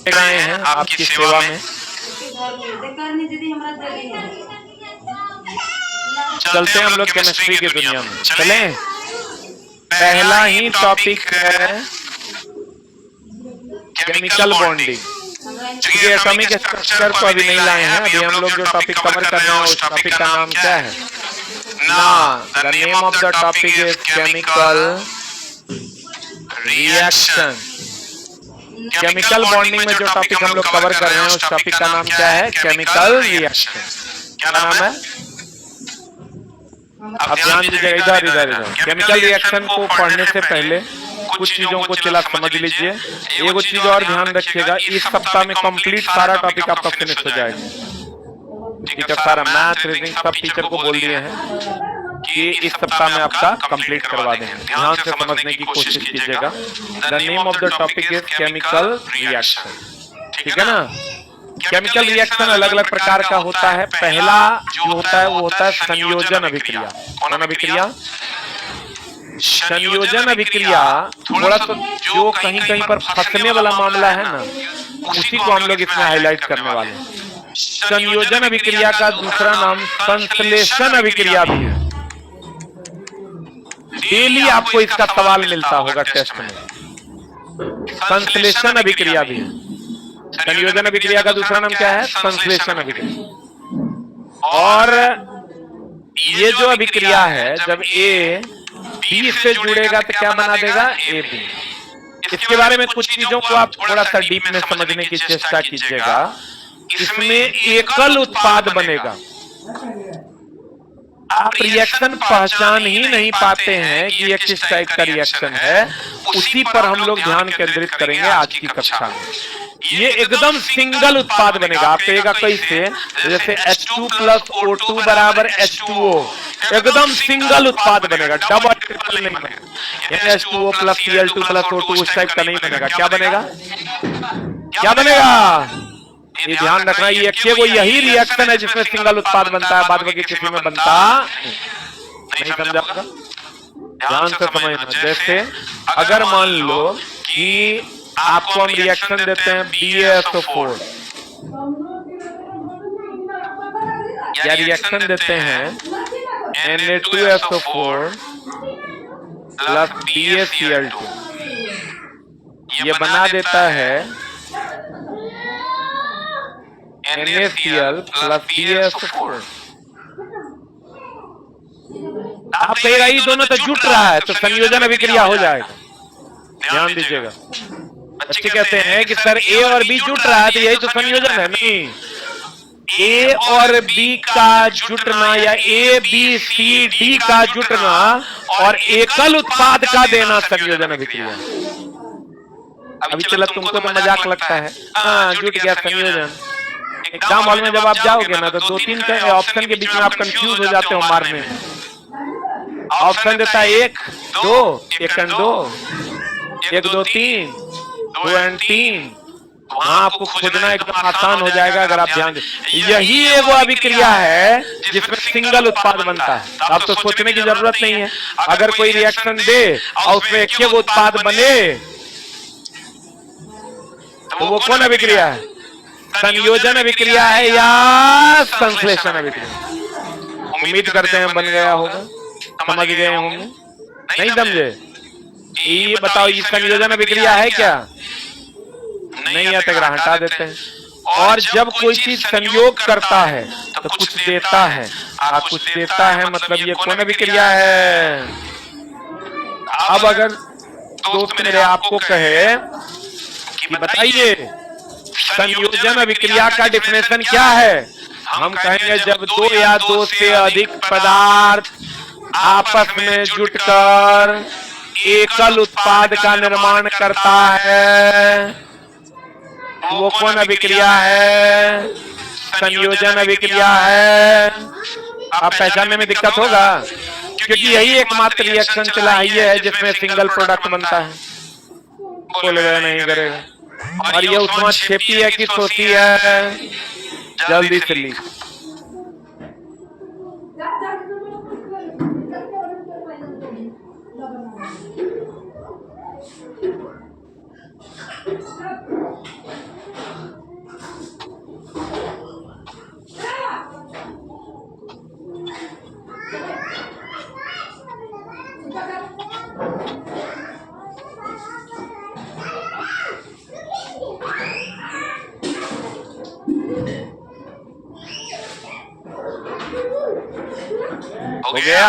गए हैं आपकी सेवा में। चलते हैं हम लोग केमिस्ट्री की दुनिया में। चलें, पहला ही टॉपिक है केमिकल बॉन्डिंग। क्योंकि एटॉमिक स्ट्रक्चर को अभी नहीं लाए हैं, अभी हम लोग जो टॉपिक कवर कर रहे हैं उस टॉपिक का नाम क्या है ना, the name of the topic is chemical reaction. Chemical bonding में जो टॉपिक हम लोग कवर कर रहे हैं उस टॉपिक का नाम क्या है, केमिकल रिएक्शन। क्या नाम है, अब ध्यान दीजिए, इधर इधर इधर। केमिकल रिएक्शन को पढ़ने से पहले कुछ चीजों को चला समझ लीजिए। एक चीज और ध्यान रखिएगा, इस सप्ताह में कंप्लीट सारा टॉपिक आपका फिनिश हो जाएगा। टीचर सारा मैथ रीजनिंग सब टीचर को बोल दिए हैं कि इस सप्ताह में आपका कंप्लीट करवा देंगे। ध्यान से समझने की कोशिश कीजिएगा। The name of the topic is chemical reaction, ठीक है ना। केमिकल रिएक्शन अलग अलग प्रकार का होता है। पहला जो होता है वो होता है संयोजन अभिक्रिया। कौन अभिक्रिया, संयोजन अभिक्रिया। थोड़ा सा जो कहीं कहीं पर फंसने वाला मामला है ना, उसी को हम लोग इसमें हाईलाइट करने वाले हैं। संयोजन अभिक्रिया का दूसरा नाम संश्लेषण अभिक्रिया भी है। डेली आपको इसका सवाल मिलता होगा टेस्ट में। संश्लेषण अभिक्रिया भी है। संयोजन अभिक्रिया का दूसरा नाम क्या है, संश्लेषण अभिक्रिया। और ये जो अभिक्रिया है, जब ए बी से जुड़ेगा तो क्या बना देगा, ए बी। इसके बारे में कुछ चीजों को आप थोड़ा सा डीप में समझने की चेष्टा कीजिएगा। इसमें एकल उत्पाद बनेगा। आप रिएक्शन पहचान ही नहीं पाते हैं कि ये किस टाइप का रिएक्शन है, उसी पर हम लोग ध्यान केंद्रित करेंगे आज की कक्षा में। ये एकदम सिंगल उत्पाद बनेगा। आप कहेगा कैसे, जैसे H2 प्लस O2 बराबर H2O, एकदम सिंगल उत्पाद बनेगा, डबल ट्रिपल नहीं बनेगा। H2O plus Cl2 plus O2 उस टाइप का नहीं बनेगा। क्या बनेगा, क्या बनेगा, ये ध्यान रखना। ये केवल यही रिएक्शन है जिसमें सिंगल उत्पाद बनता है, बाद बाकी किसी में बनता नहीं। समझा, ध्यान से समझना। जैसे अगर मान लो कि आपको हम रिएक्शन देते हैं BaSO4 या रिएक्शन देते हैं Na2SO4 प्लस BaCl2, ये बना देता है NaCl प्लस BaSO4। आप कहेगा ये दोनों तो जुट रहा है, तो संयोजन अभिक्रिया हो जाएगा। ध्यान दीजिएगा। बच्चे कहते हैं कि सर ए और बी जुट रहा है तो यही तो संयोजन है। नहीं, ए और बी का जुटना या ए बी सी डी का जुटना और एकल उत्पाद का देना संयोजन अभिक्रिया। अभी चला तुमको तो मजाक लगता है, हाँ जुट गया संयोजन। एग्जाम हॉल में जब आप जाओगे ना तो दो तीन ऑप्शन के बीच में आप कंफ्यूज हो जाते हो मारने में। ऑप्शन देता है 1 2 1 एंड 2, 1 2 3 2 एंड 3। वहां आपको खोजना एकदम आसान हो जाएगा अगर आप ध्यान दें। यही वो अभिक्रिया है जिसमें सिंगल उत्पाद बनता है। अब तो सोचने की जरूरत नहीं है। अगर कोई रिएक्शन दे और उसमें एक ही उत्पाद बने तो वो कौन अभिक्रिया है, संयोजन अभिक्रिया है या संश्लेषण अभिक्रिया। उम्मीद करते हैं बन गया होगा, समझ गए होंगे। नहीं समझे, ये बताओ ये संयोजन अभिक्रिया है क्या, नहीं है तो हटा देते हैं। और जब कोई चीज संयोग करता है तो कुछ देता है, कुछ देता है, मतलब ये कौन अभिक्रिया है। अब अगर दोस्त मेरे आपको कहे कि बताइए संयोजन अभिक्रिया का डेफिनेशन क्या है, हम कहेंगे जब दो या दो से अधिक पदार्थ आपस में जुटकर एकल उत्पाद का निर्माण करता है, वो कौन अभिक्रिया है, संयोजन अभिक्रिया है। आप पहचानने में दिक्कत होगा क्योंकि यही एकमात्र रिएक्शन चला ही है जिसमें सिंगल प्रोडक्ट बनता है। बोलेगा नहीं करेगा। और ये उसमें छेपी है कि सोती है, जल्दी से ली। हो गया,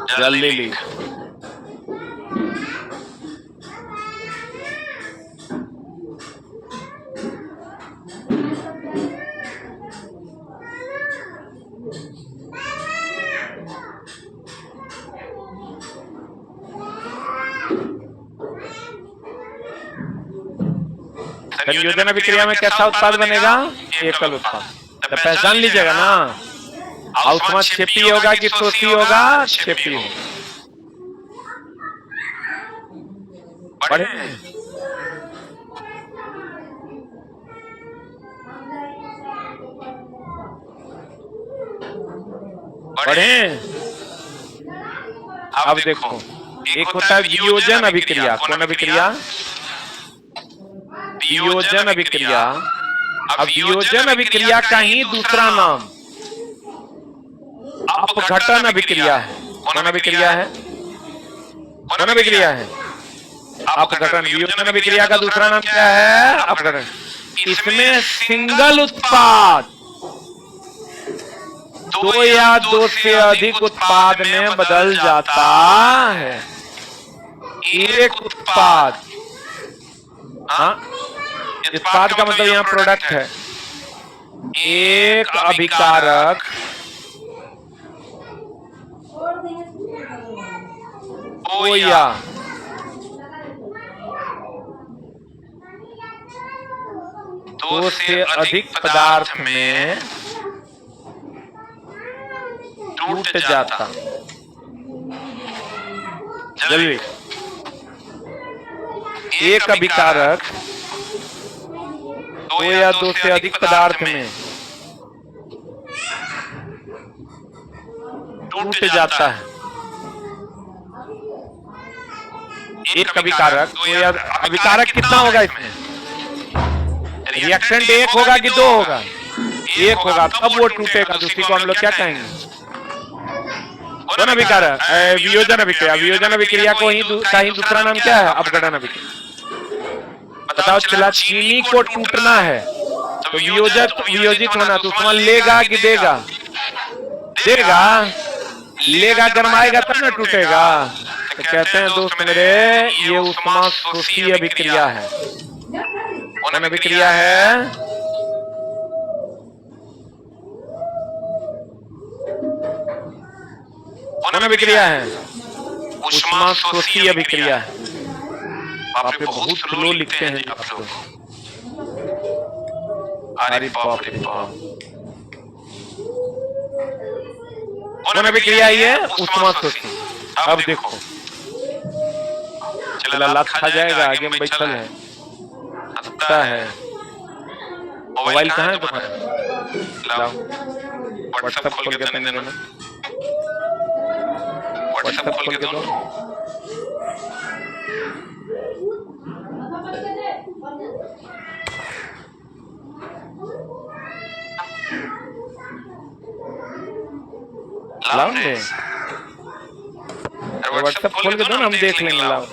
जल्दी लिख। संयोजन अभिक्रिया में कैसा उत्पाद बनेगा? एकल उत्पाद। तो पहचान लीजिएगा ना, आउष्मा क्षेपी होगा कि शोषी होगा? क्षेपी होगा। पढ़े? पढ़े? अब देखो, एक होता है वियोजन अभिक्रिया। कौन अभिक्रिया? वियोजन अभिक्रिया। अब वियोजन अभिक्रिया का ही दूसरा नाम अपघटन अभिक्रिया है। कौन अभिक्रिया है? कौन अभिक्रिया है? अपघटन। वियोजन अभिक्रिया का दूसरा नाम क्या है? अपघटन। इसमें सिंगल उत्पाद दो या दो से अधिक उत्पाद में बदल जाता है। एक उत्पाद, हाँ, उत्पाद का मतलब यहाँ प्रोडक्ट है। एक अभिकारक दो या दो से अधिक पदार्थ में टूट जाता। जल्दी। एक अभिकारक दो या दो से अधिक पदार्थ में टूट जाता है। एक अभिकारक दो या अभिकारक कितना होगा इसमें? रिएक्टेंट एक होगा कि दो होगा? एक होगा, तब वो टूटेगा। दूसरी को हम लोग क्या कहेंगे? कौन अभिकारक? वियोजन अभिक्रिया। वियोजन अभिक्रिया को ही दूसरा नाम क्या है? अपघटन अभिक्रिया। बताओ, चला चीनी को टूटना है तो वियोजित होना, तो उसमें लेगा कि देगा? देगा। लेगा, गरमाएगा तब ना टूटेगा। तो कहते हैं दोस्त मेरे, ये ऊष्मा शोषी अभिक्रिया है। कौन अभिक्रिया है? कौन अभिक्रिया है? ऊष्मा शोषी अभिक्रिया है। आप बहुत स्लो लिखते हैं आप लोग। अरे बाप रे बाप। कौन अभिक्रिया है? ऊष्मा शोषी। अब देखो, चला लात खा जाएगा, आगे में बैठल है, हंसता है। मोबाइल कहाँ है तुम्हारा? लाओ, व्हाट्सएप खोल के देना। व्हाट्सएप खोल के दो। लाओ ने, व्हाट्सएप खोल के दो ना, हम देख लेंगे। लाओ,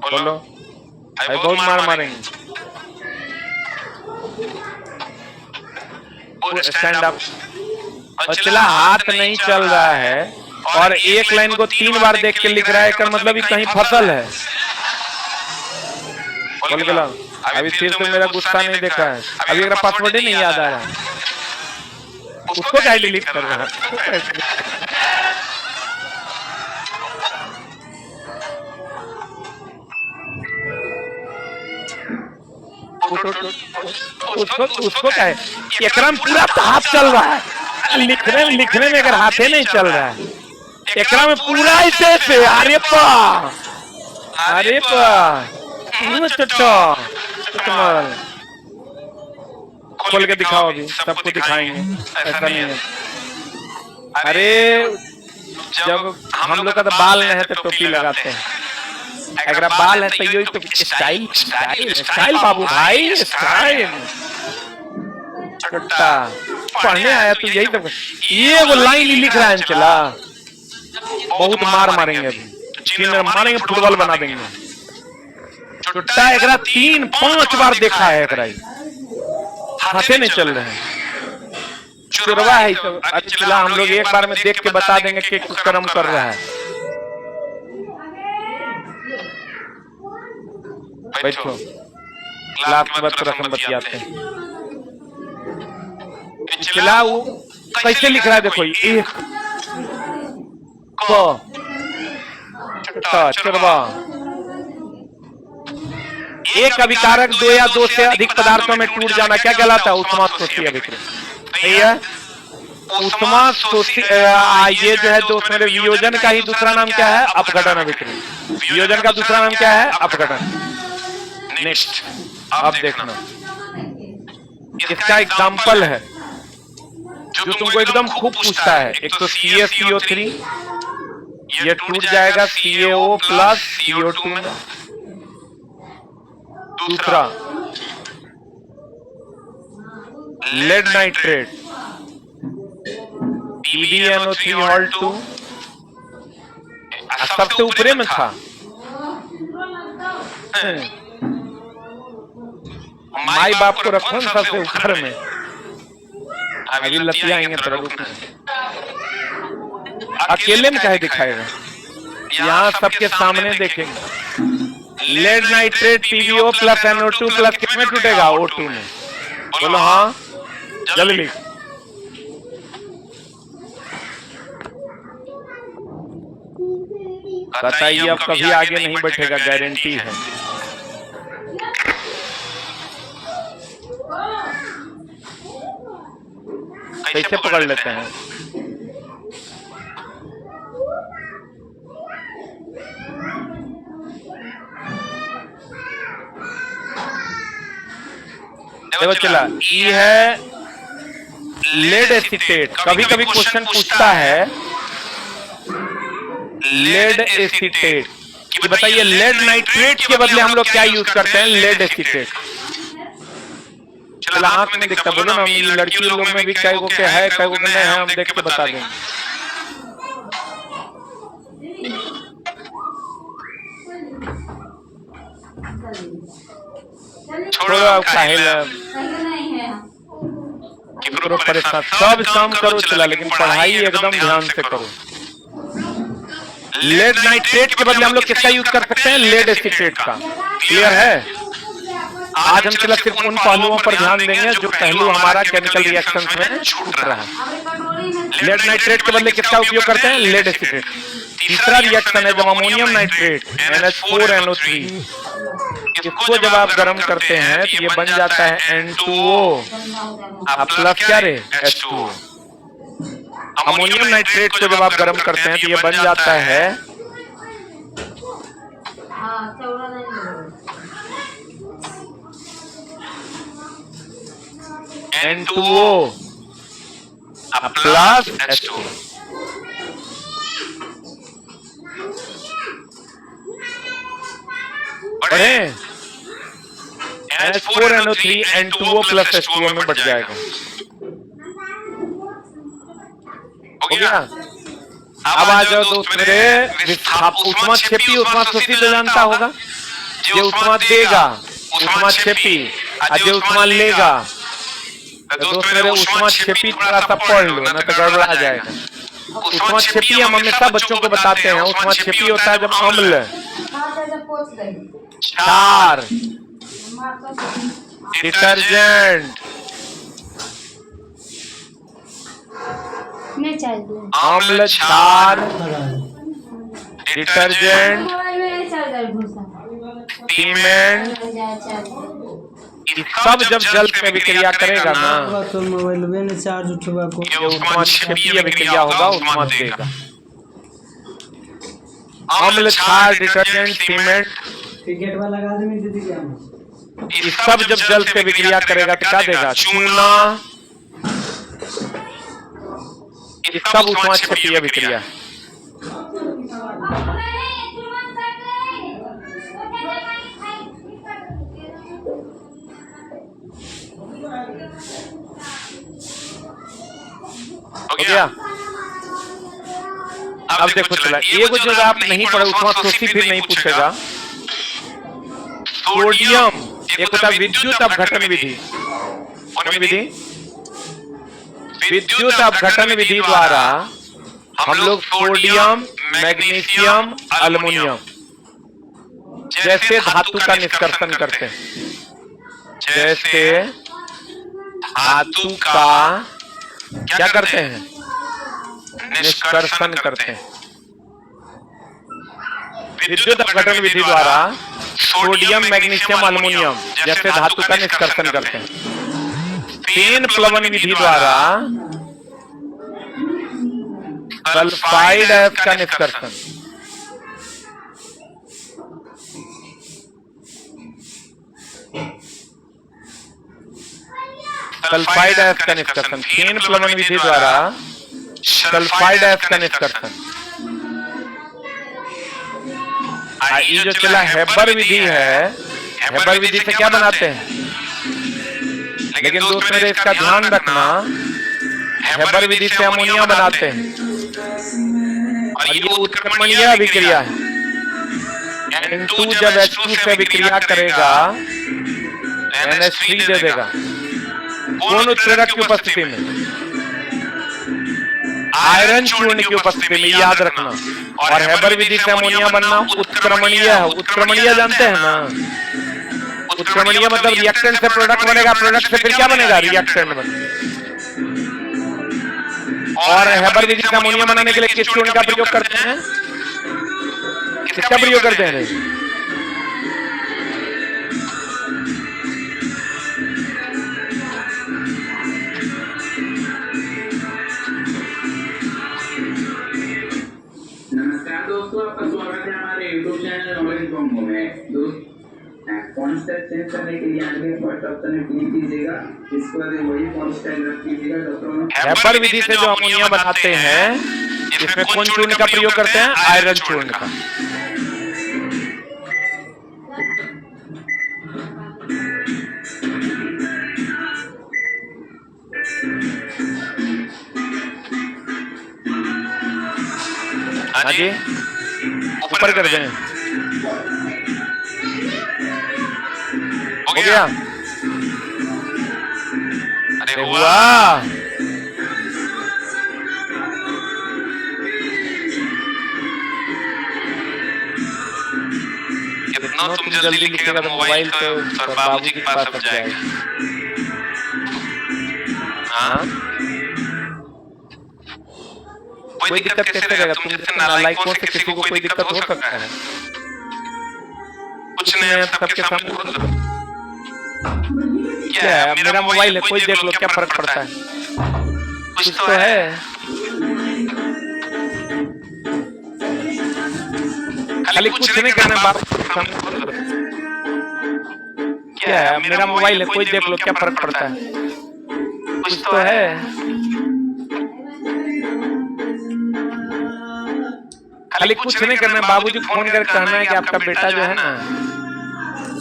बोलो। भाई बहुत मार मारेंगे। Stand up. और चला हाथ नहीं चल रहा है और एक लाइन को 3 बार देख के लिख रहा है, इसका मतलब कहीं फसल है। बोल के लाओ। अभी फिर से मेरा गुस्सा नहीं देखा है, अभी मेरा पासवर्ड ही नहीं याद आ रहा है, उसको क्या डिलीट कर रहा है? उसको क्या है? एकरम पूरा हाथ चल रहा है, लिखने में अगर हाथे नहीं चल रहा है, एकरा में पूरा ऐसे से। अरे पा, अरे पा, खोल के दिखाओ, अभी सबको दिखाएंगे, ऐसा नहीं है। अरे जब हम लोग का तो बाल नहीं है तो टोपी लगाते हैं, अगर बाल है तो यही तो स्टाइल स्टाइल स्टाइल बाबू भाई, स्टाइल। छोटा पढ़ने आया तो यही तो, ये वो लाइन ही लिख रहा है। चला बहुत मार मारेंगे, अभी मारेंगे, फुटबॉल बना देंगे। चुट्टा एकरा 3-5 बार देखा है, एकरा हाथे नहीं चल रहे हैं, चुरवा है सब। अच्छा चला हम लोग एक बार में देख के बता देंगे कि कर्म कर रहा है। बैठो, क्लास में बच्चों रकम बतियाते हैं। चलाओ कैसे लिख रहा है, देखो एक चुरवा, एक अभिकारक दो या दो से अधिक पदार्थों में टूट जाना क्या कहलाता है? ऊष्माशोषी अभिक्रिया। ऊष्माशोषी ये जो है दोस्त मेरे, वियोजन का ही दूसरा नाम क्या है? अपघटन अभिक्रिया। वियोजन का दूसरा नाम क्या है? अपघटन। नेक्स्ट अब देखना, इसका एग्जाम्पल है जो तुमको एकदम खूब पूछता है। एक तो CaCO3, ये टूट जाएगा CaO प्लस CO2 में। दूसरा लेड नाइट्रेट PbNO3 सबसे ऊपरे में था, माई बाप को रखो सबसे ऊपर में, अभी लतिया आएंगे तरह रूप में। अकेले में कहे दिखाएगा, यहाँ सबके सामने देखेंगे। Lead nitrate PbO plus NO2 plus कितने टूटेगा? O2 में। बोलो हाँ, जल्दी लिख। बताइए, अब कभी आगे नहीं बैठेगा, गारंटी है। कैसे पकड़ लेते हैं? देखो चला, ये है लेड एसीटेट। कभी कभी क्वेश्चन पूछता है लेड एसीटेट कि बताइए लेड नाइट्रेट के बदले हम लोग क्या यूज करते हैं? Lead acetate. चला आंख में दिखता, बोलो ना, लड़की लोग में भी कई को के है, कई को नहीं है, हम देख के बता देंगे। छोड़ो अब करो परेशान, सब काम करो चला, लेकिन पढ़ाई एकदम ध्यान से करो। लेड नाइट्रेट के बदले हम लोग किसका यूज कर सकते हैं? लेड एसीटेट का। क्लियर है? आज हम चला सिर्फ उन पहलुओं पर ध्यान देंगे जो पहलू हमारा केमिकल रिएक्शंस में छूट रहा है। लेड नाइट्रेट के बदले किसका उपयोग करते हैं? Lead acetate. तीसरा रिएक्शन है जब अमोनियम नाइट्रेट NH4NO3, इसको जब आप गर्म करते हैं तो ये बन जाता है N2O प्लस क्या रे? H2O। अमोनियम नाइट्रेट को जब आप गर्म करते हैं तो ये बन जाता है N2O प्लस H2O। बढ़े NH4NO3 N2O प्लस H2O में बढ़ जाएगा। हो गया? अब आ जाओ दोस्त मेरे, ऊष्माक्षेपी ऊष्माशोषी तो जानता होगा, जो ऊष्मा देगा ऊष्माक्षेपी, जो ऊष्मा लेगा। तो दोस्त मेरे ऊष्माक्षेपी थोड़ा सा पढ़ लो ना तो गड़बड़ा जाएगा। ऊष्माक्षेपी हम हमेशा बच्चों को बताते हैं, ऊष्माक्षेपी होता है जब अम्ल, क्षार, डिटर्जेंट, अम्ल, क्षार, डिटर्जेंट, सीमेंट, सब जब जल में अभिक्रिया करेगा ना तो मोबाइल में चार्ज उठवा को ये ऊष्माक्षेपी अभिक्रिया होगा, ऊष्मा देगा। अम्ल, क्षार, डिटर्जेंट, सीमेंट, गेट वाला लगा दे दीदी क्या, ये सब जब जल से अभिक्रिया करेगा तो क्या देगा? चूना। ये सब ऊष्माक्षेपी अभिक्रिया। हो गया? अब देखो चला, ये जो आप नहीं पढ़े ऊष्माशोषी फिर नहीं पूछेगा, सोडियम, एक होता है विद्युत अपघटन विधि। कौन विधि? विद्युत अपघटन विधि द्वारा हम लोग सोडियम, मैग्नीशियम, अल्युमिनियम जैसे धातु का निष्कर्षण करते हैं। जैसे धातु का क्या करते हैं? निष्कर्षण करते हैं। विद्युत अपघटन विधि द्वारा सोडियम, मैग्नीशियम, अल्युमिनियम जैसे धातु का निष्कर्षण करते हैं। फेन प्लवन विधि द्वारा सल्फाइड अयस्क का निष्कर्षण। सल्फाइड अयस्क का निष्कर्षण, फेन प्लवन विधि द्वारा सल्फाइड अयस्क का निष्कर्षण। ये जो चला हेबर विधि है, हेबर विधि से क्या बनाते हैं? लेकिन दोस्त मेरे इसका ध्यान रखना, हेबर विधि से अमोनिया बनाते हैं और ये उत्क्रमणीय अभिक्रिया है। N2 जब H2 से अभिक्रिया करेगा NH3 दे देगा। कौन उत्प्रेरक की उपस्थिति में? आयरन चूर्ण की उपस्थिति में, याद रखना। और हेबर विधि से अमोनिया बनना उत्क्रमणीय है। उत्क्रमणीय जानते हैं ना? उत्क्रमणीय मतलब रिएक्टेंट से प्रोडक्ट बनेगा, प्रोडक्ट से फिर क्या बनेगा? रिएक्टेंट बनेगा। और हेबर विधि से अमोनिया बनाने के लिए किस चूर्ण का प्रयोग करते हैं? किसका प्रयोग करते हैं? नमस्कार दोस्तों, आपका स्वागत है हमारे YouTube चैनल नॉलेज बॉम्ब में। दोस्त कॉन्सेप्ट चेंज करने के लिए आगे फर्स्ट ऑप्शन में क्लिक कीजिएगा, इसके बाद वही कॉन्सेप्ट रख कीजिएगा। डॉक्टर हेबर विधि से जो अमोनिया बनाते हैं, इसमें कौन चूर्ण का प्रयोग करते हैं? आयरन चूर्ण का। हाँ जी, ऊपर कर दें। हो गया? अरे हुआ। कितना तुम जल्दी लिखेगा तो मोबाइल तो बाबूजी के पास अब जाएगा। हाँ, कोई दिक्कत कैसे रहेगा? तुम जैसे नालायकों से किसी को कोई दिक्कत हो सकता है? कुछ नहीं, सबके सामने खुद क्या है? मेरा मोबाइल है, कोई देख लो, क्या फर्क पड़ता है? कुछ तो है। खाली कुछ नहीं करना, बाप क्या है? मेरा मोबाइल है, कोई देख लो, क्या फर्क पड़ता है? कुछ तो है। खाली कुछ नहीं करना, बाबूजी फोन कर कहना है कि आपका बेटा जो है ना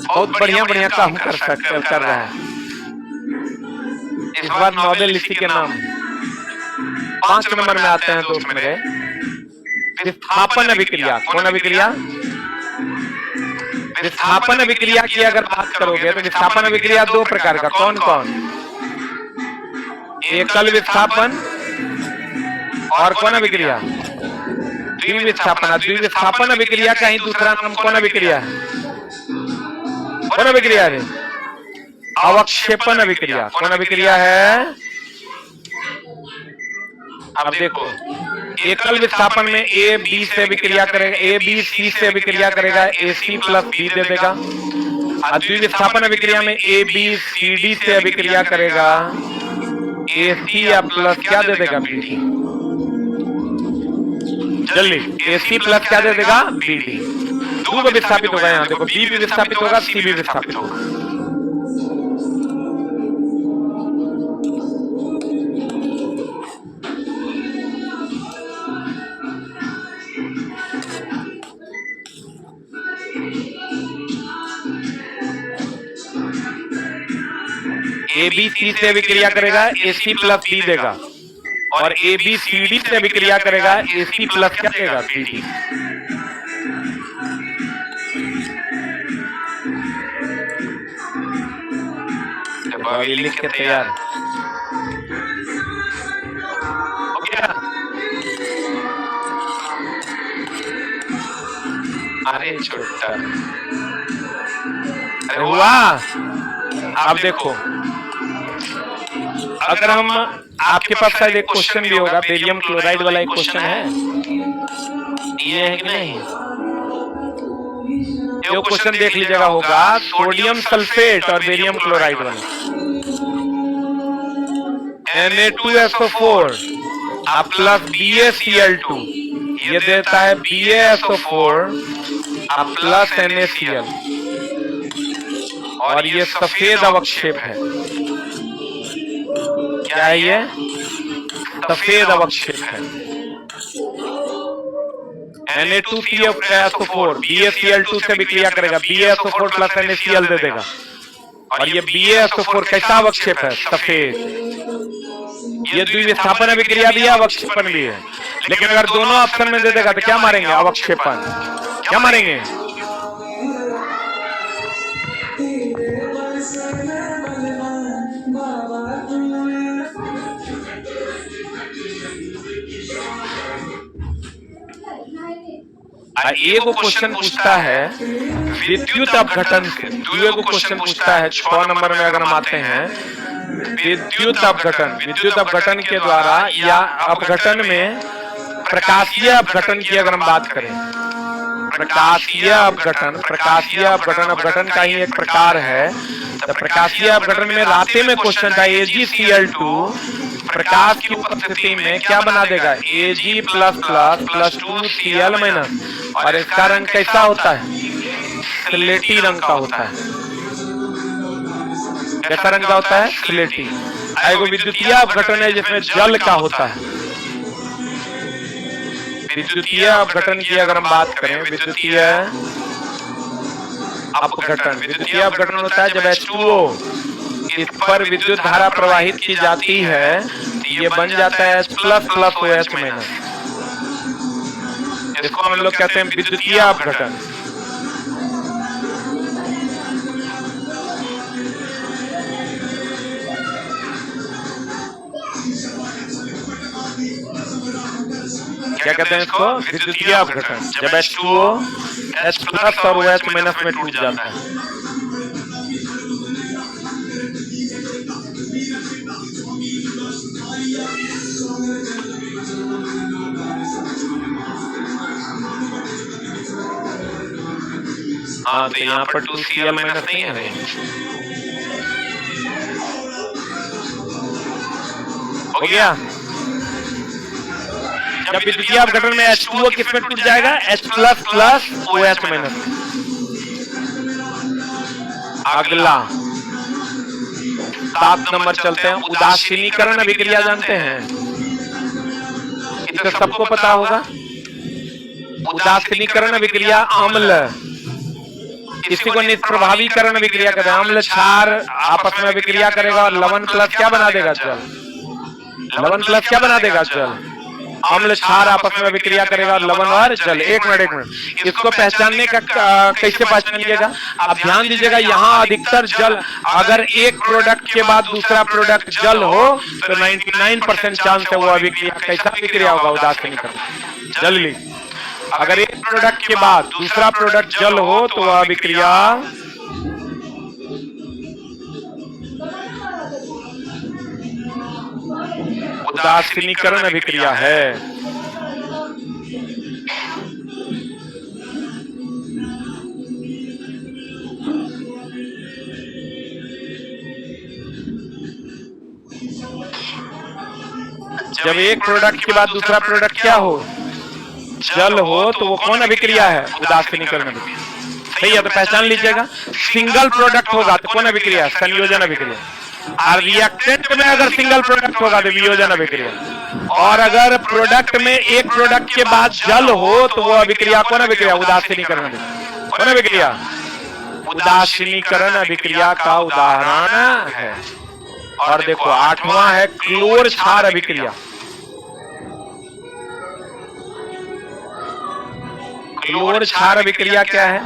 बहुत बढ़िया बढ़िया काम कर रहा है। इस बार नोबेल इसी के नाम 5 नंबर में आते हैं दोस्त मेरे। विस्थापन अभिक्रिया। कौन अभिक्रिया? विस्थापन अभिक्रिया की अगर बात करोगे तो विस्थापन अभिक्रिया 2 प्रकार का। कौन कौन? एकल विस्थापन और कौन अभिक्रिया? द्विविस्थापन। द्विविस्थापन अभिक्रिया का ही दूसरा नाम कौन अभिक्रिया है? कौन अभिक्रिया है? अवक्षेपण अभिक्रिया। कौन अभिक्रिया है? अब देखो, एकल विस्थापन में ए बी से अभिक्रिया करेगा, ए बी सी से अभिक्रिया करेगा, ए सी प्लस बी दे देगा। और द्विविस्थापन अभिक्रिया में ए बी सी डी से अभिक्रिया करेगा, ए सी या प्लस क्या दे देगा? B D. जल्दी, ए सी प्लस क्या दे देगा? B D. 2 विस्थापित होगा। यहाँ देखो, बी भी विस्थापित होगा, सी भी विस्थापित होगा। ए बी सी से अभिक्रिया करेगा, ए सी प्लस बी देगा। और ए बी सी डी से अभिक्रिया करेगा, ए सी प्लस क्या देगा? B D. अभी लिख के तैयार हो गया। अरे छोटा, अरे हुआ। अब देखो, अगर हम, आपके पास शायद एक क्वेश्चन भी होगा, बेरियम क्लोराइड वाला एक क्वेश्चन है, ये है कि नहीं? ये क्वेश्चन देख लीजिएगा, होगा सोडियम सल्फेट और बेरियम क्लोराइड वाला, Na2SO4 प्लस BaCl2, ये देता है BaSO4 प्लस NaCl, और ये सफेद अवक्षेप है। क्या है ये? सफेद अवक्षेप है। Na2CO4 BaCl2 से विक्रिया करेगा, BaSO4 प्लस NaCl दे देगा, और ये BaSO4 कैसा अवक्षेप है? सफेद। ये द्विविस्थापन अभिक्रिया भी है, अवक्षेपन भी है, लेकिन अगर दोनों ऑप्शन में दे देगा तो क्या मारेंगे? अवक्षेपन। क्या मारेंगे? एगो क्वेश्चन पूछता है विद्युत अपघटन से, दूसरे क्वेश्चन पूछता है 6 नंबर में अगर हम आते हैं, विद्युत अपघटन। विद्युत अपघटन के द्वारा या अपघटन में प्रकाशीय अपघटन की अगर हम बात करें, प्रकाशीय अपघटन, प्रकाशीय अपघटन अपघटन का ही एक प्रकार है। तो प्रकाशीय अपघटन में राते में क्वेश्चन था AgCl2 प्रकाश की उपस्थिति में क्या बना देगा? Ag plus plus plus 2Cl minus, और इसका रंग कैसा होता है? स्लेटी रंग का होता है। कैसा रंग का होता है? स्लेटी। एगो विद्युतीय अपघटन है जिसमें जल का होता है। विद्युतीय अपघटन की अगर हम बात करें, विद्युतीय अपघटन, विद्युतीय अपघटन होता है जब H2O इस पर विद्युत धारा प्रवाहित की जाती है तो ये बन जाता है H plus plus OH minus. इसको हम लोग कहते हैं विद्युतीय अपघटन। क्या कहते हैं इसको? विद्युतीय अपघटन। जब H2O H प्लस और OH माइनस में टूट जाता है। हाँ, तो यहाँ पर 2Cl माइनस नहीं है। हो गया। जब विद्युतीय अपघटन में H2O किसमें टूट जाएगा? H plus plus OH minus. अगला 7 नंबर चलते हैं, उदासीनीकरण अभिक्रिया जानते हैं? इसे सबको पता होगा। उदासीनीकरण अभिक्रिया अम्ल, इसी को निष्प्रभावीकरण अभिक्रिया कहते हैं। अम्ल क्षार आपस में अभिक्रिया करेगा और लवण प्लस क्या बना देगा? जल। लवण प्लस क्या बना देगा? जल। अम्ल क्षार आपस में अभिक्रिया करेगा और लवण और जल। एक मिनट, इसको पहचानने का कैसे पहचानिएगा? आप ध्यान दीजिएगा, यहाँ अधिकतर जल, अगर एक प्रोडक्ट के बाद दूसरा प्रोडक्ट जल हो तो 99% चांस है वो अभिक्रिया कैसा अभिक्रिया होगा? उदासीनीकरण, जल। अगर एक प्रोडक्ट के बाद दूसरा प्रोडक्ट जल हो तो वह अभिक्रिया उदासीनीकरण अभिक्रिया है। जब एक प्रोडक्ट के बाद दूसरा प्रोडक्ट क्या हो? जल हो तो वो कौन अभिक्रिया है? उदासीनीकरण अभिक्रिया। सही है, तो पहचान लीजिएगा। सिंगल प्रोडक्ट होगा तो कौन अभिक्रिया? संयोजन अभिक्रिया। और रिएक्टेंट में अगर सिंगल प्रोडक्ट होगा तो वियोजन अभिक्रिया। और अगर प्रोडक्ट में एक प्रोडक्ट के बाद जल हो तो वो अभिक्रिया कौन अभिक्रिया? उदासीनीकरण अभिक्रिया। कौन अभिक्रिया? उदासीनीकरण अभिक्रिया का उदाहरण है। और देखो 8वां है क्लोर क्षार अभिक्रिया। क्लोर क्षार अभिक्रिया क्या है?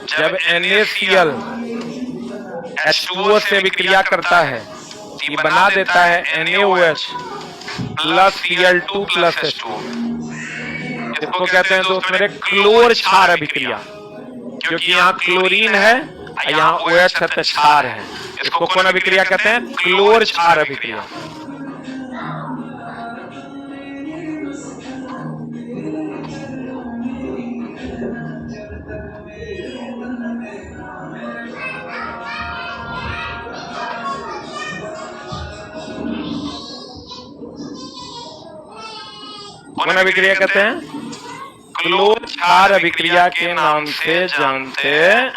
जब NaCl H2O से अभिक्रिया करता है ये बना देता है NaOH plus Cl2 plus H2। इसको कहते हैं दोस्त मेरे क्लोर क्षार अभिक्रिया, क्योंकि यहाँ क्लोरीन है, यहाँ OH है तो क्षार है। इसको कौन अभिक्रिया कहते हैं? क्लोर क्षार अभिक्रिया। कौन अभिक्रिया कहते हैं? क्लोर क्षार अभिक्रिया के नाम से जानते हैं।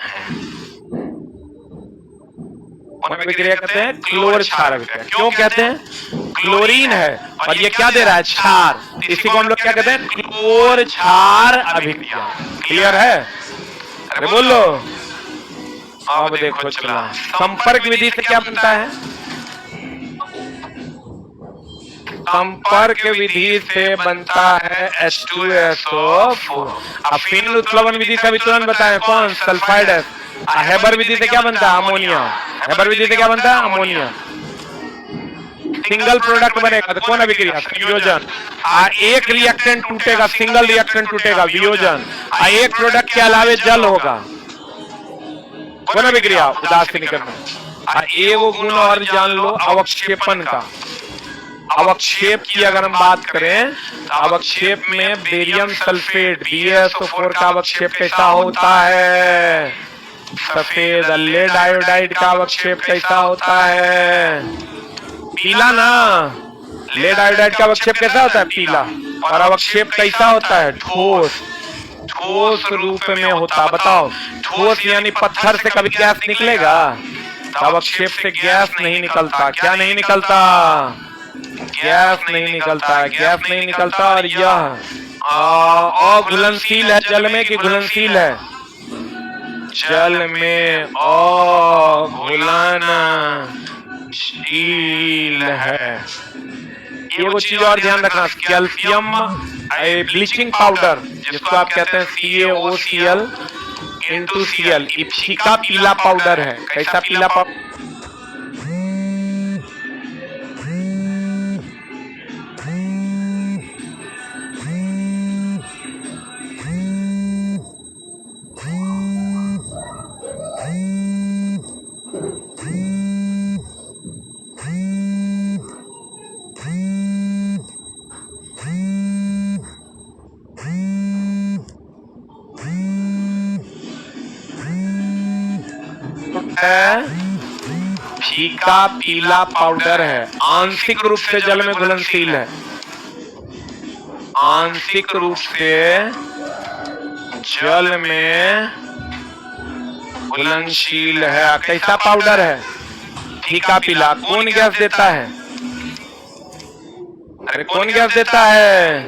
कौन अभिक्रिया कहते हैं? क्लोर क्षार अभिक्रिया। क्यों कहते हैं? क्लोरीन है और ये क्या दे रहा है? क्षार। इसी को हम लोग क्या कहते हैं? क्लोर क्षार अभिक्रिया। क्लियर है? अरे बोलो। अब देखो चला, संपर्क विधि से क्या बनता है? संपर्क विधि से बनता है H2SO4। अब फिन उत्प्लवन विधि से भी तुरंत बताएं, कौन? सल्फाइड है। हेबर विधि से क्या बनता है? अमोनिया। हेबर विधि से क्या बनता है? अमोनिया। सिंगल प्रोडक्ट बनेगा तो कौन अभिक्रिया? संयोजन। एक रिएक्टेंट टूटेगा, सिंगल रिएक्टेंट टूटेगा, वियोजन। एक प्रोडक्ट के अलावे जल होगा, कौन अभिक्रिया? उदासीनीकरण। एगो गुण और जान लो अवक्षेपण का। अवक्षेप की अगर हम बात करें तो अवक्षेप में बेरियम सल्फेट BaSO4 का अवक्षेप कैसा होता है? सफेद। लेड आयोडाइड का अवक्षेप कैसा होता है? पीला ना। लेड आयोडाइड का अवक्षेप कैसा होता है? पीला। और अवक्षेप कैसा होता है? ठोस। ठोस रूप में होता। बताओ, ठोस यानी पत्थर से कभी गैस निकलेगा? अवक्षेप से गैस नहीं निकलता। क्या नहीं निकलता? गैस नहीं निकलता। गैस नहीं निकलता। और यह अघुलनशील है जल में कि घुलनशील है? जल में अघुलनशील है। ये वो चीज और ध्यान रखना, कैल्शियम ब्लीचिंग पाउडर जिसको आप कहते हैं CaOCl/Cl, ये फीका पीला पाउडर है। कैसा पीला पाउडर? फीका पीला पाउडर है। आंशिक रूप से जल में घुलनशील है। आंशिक रूप से जल में घुलनशील है। कैसा पाउडर है? फीका पीला। कौन गैस देता है? अरे कौन गैस देता है?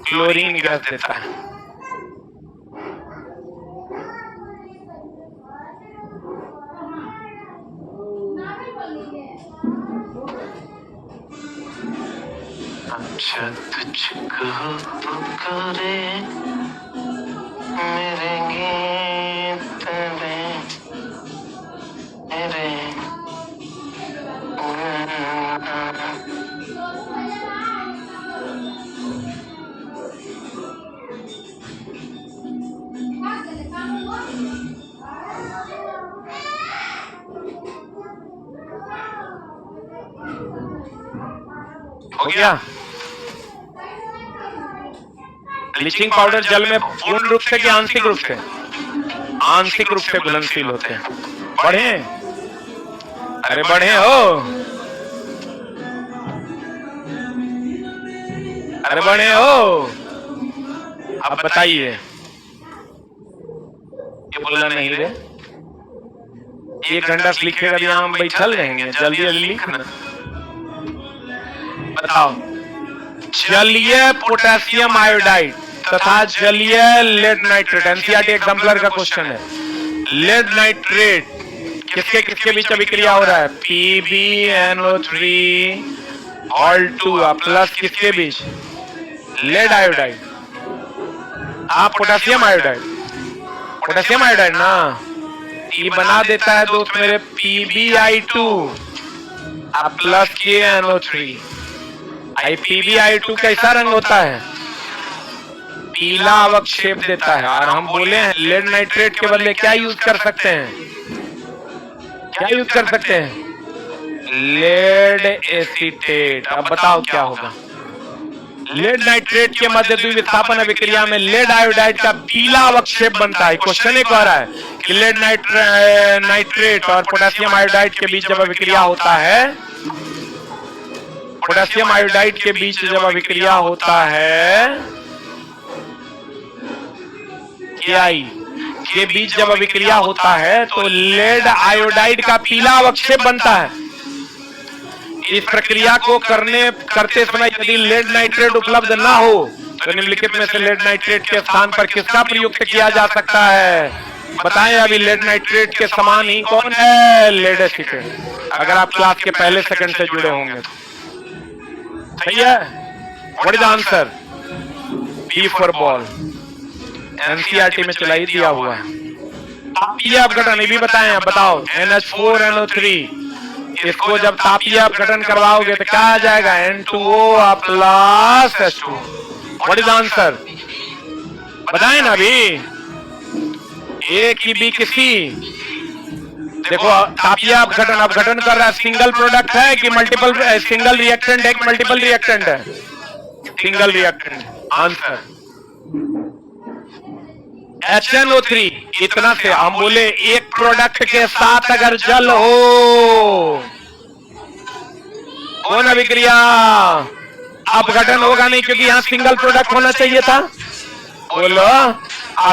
क्लोरीन गैस देता है। अच्छा तुझको पुकारे मेरे गीत में मेरे हो गया। ब्लीचिंग पाउडर जल में पूर्ण रूप से कि आंशिक रूप से? आंशिक रूप से घुलनशील होते हैं। बढ़े? अरे बढ़े हो? अरे बढ़े हो? अब बताइए। ये बोला नहीं रे, 1 घंटा से लिखेगा, यहाँ हम बैठल रहेंगे। जल्दी जल्दी लिखना। बताओ, जलीय पोटेशियम आयोडाइड तथा जलीय लेड नाइट्रेट, एनसीईआरटी एग्जाम्पलर का क्वेश्चन है। लेड नाइट्रेट किसके किसके बीच अभिक्रिया हो रहा है? PbNO3 ऑल 2 प्लस किसके बीच? Lead iodide. आप पोटेशियम आयोडाइड, पोटेशियम आयोडाइड ना, ये बना देता है दोस्त मेरे PbI2 अब प्लस किए NO3। PbI2 कैसा रंग होता है? पीला अवक्षेप देता है। और हम बोले हैं लेड नाइट्रेट के बदले क्या यूज कर सकते हैं? क्या यूज कर सकते हैं? Lead acetate. अब बताओ क्या होगा? लेड नाइट्रेट के मध्य द्विविस्थापन अभिक्रिया में लेड आयोडाइड का पीला अवक्षेप बनता है। क्वेश्चन ये कह रहा है कि लेड नाइट्रेट और पोटेशियम आयोडाइड के बीच जब अभिक्रिया होता है, पोटेशियम आयोडाइड के बीच जब अभिक्रिया होता है, के बीच जब अभिक्रिया होता है तो लेड आयोडाइड का पीला अवक्षेप बनता है। इस प्रक्रिया को करते समय यदि लेड नाइट्रेट उपलब्ध ना हो तो निम्नलिखित में से लेड नाइट्रेट के स्थान पर किसका प्रयुक्त किया जा सकता है? बताएं। अभी लेड नाइट्रेट के समान ही कौन है? Lead acetate. अगर आप क्लास के पहले सेकंड से जुड़े होंगे तो सही है। What is the answer? B for ball. NCERT में चलाई दिया हुआ है। तापीय अपघटन भी बताएं। अब बताओ। NH4NO3 इसको जब तापीय अपघटन करवाओगे तो क्या आ जाएगा? N2O plus H2। What is answer? बताएं ना अभी। ए की बी किसी। देखो तापीय अपघटन कर रहा है। सिंगल प्रोडक्ट है कि मल्टीपल? सिंगल रिएक्टेंट है कि मल्टीपल रिएक्टेंट है? Single reactant. Answer HNO3। इतना से हम बोले एक प्रोडक्ट के साथ अगर जल हो, कौन अभिक्रिया? अपघटन होगा नहीं क्योंकि यहां सिंगल प्रोडक्ट होना चाहिए था। बोलो।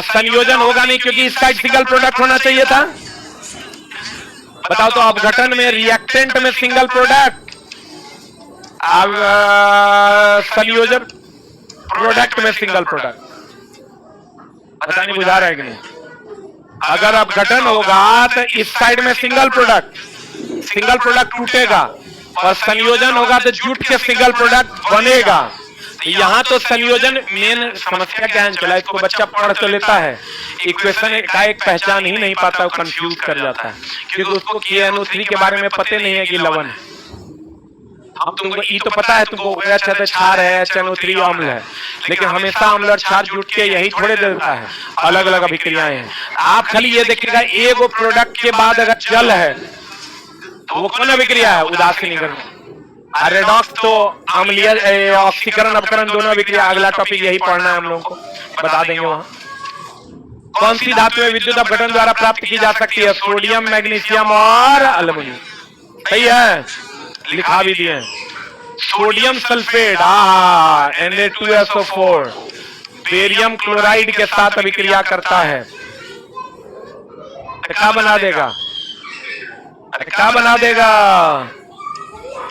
संयोजन होगा नहीं क्योंकि इस साइड सिंगल प्रोडक्ट होना चाहिए था। बताओ तो अपघटन में रिएक्टेंट में सिंगल प्रोडक्ट, अब संयोजन प्रोडक्ट में सिंगल प्रोडक्ट। पता नहीं बुझा रहा है कि नहीं? अगर अपघटन होगा तो इस साइड में सिंगल प्रोडक्ट टूटेगा और संयोजन होगा तो जुट के सिंगल प्रोडक्ट बनेगा। यहां तो संयोजन मेन समस्या क्या है? चला इसको बच्चा पढ़ तो लेता है, इक्वेशन का एक पहचान ही नहीं पाता, वो कंफ्यूज कर जाता है क्योंकि उसको KNO3 के बारे में पता नहीं है कि लवण है। हम तुमको ई तो पता है, तुमको OH है तो क्षार है, HNO3 अम्ल है, लेकिन हमेशा अम्ल और क्षार जुट के यही थोड़े देता है, अलग अलग अभिक्रियाएं हैं। आप खाली ये देखिएगा एक प्रोडक्ट के बाद अगर जल है तो वो कौन अभिक्रिया है? उदासीनीकरण। रेडॉक्स तो अम्लीय ऑक्सीकरण अपकरण दोनों अभिक्रिया। अगला टॉपिक यही पढ़ना है हम लोगों को, बता देंगे वहां। कौन सी धातु में विद्युत अपघटन द्वारा प्राप्त की जा सकती है? सोडियम, मैग्नीशियम और एल्युमिनियम। सही है, लिखा भी दिए। Sodium sulphate Na2SO4 barium chloride के साथ अभिक्रिया करता है, क्या बना देगा? क्या बना देगा?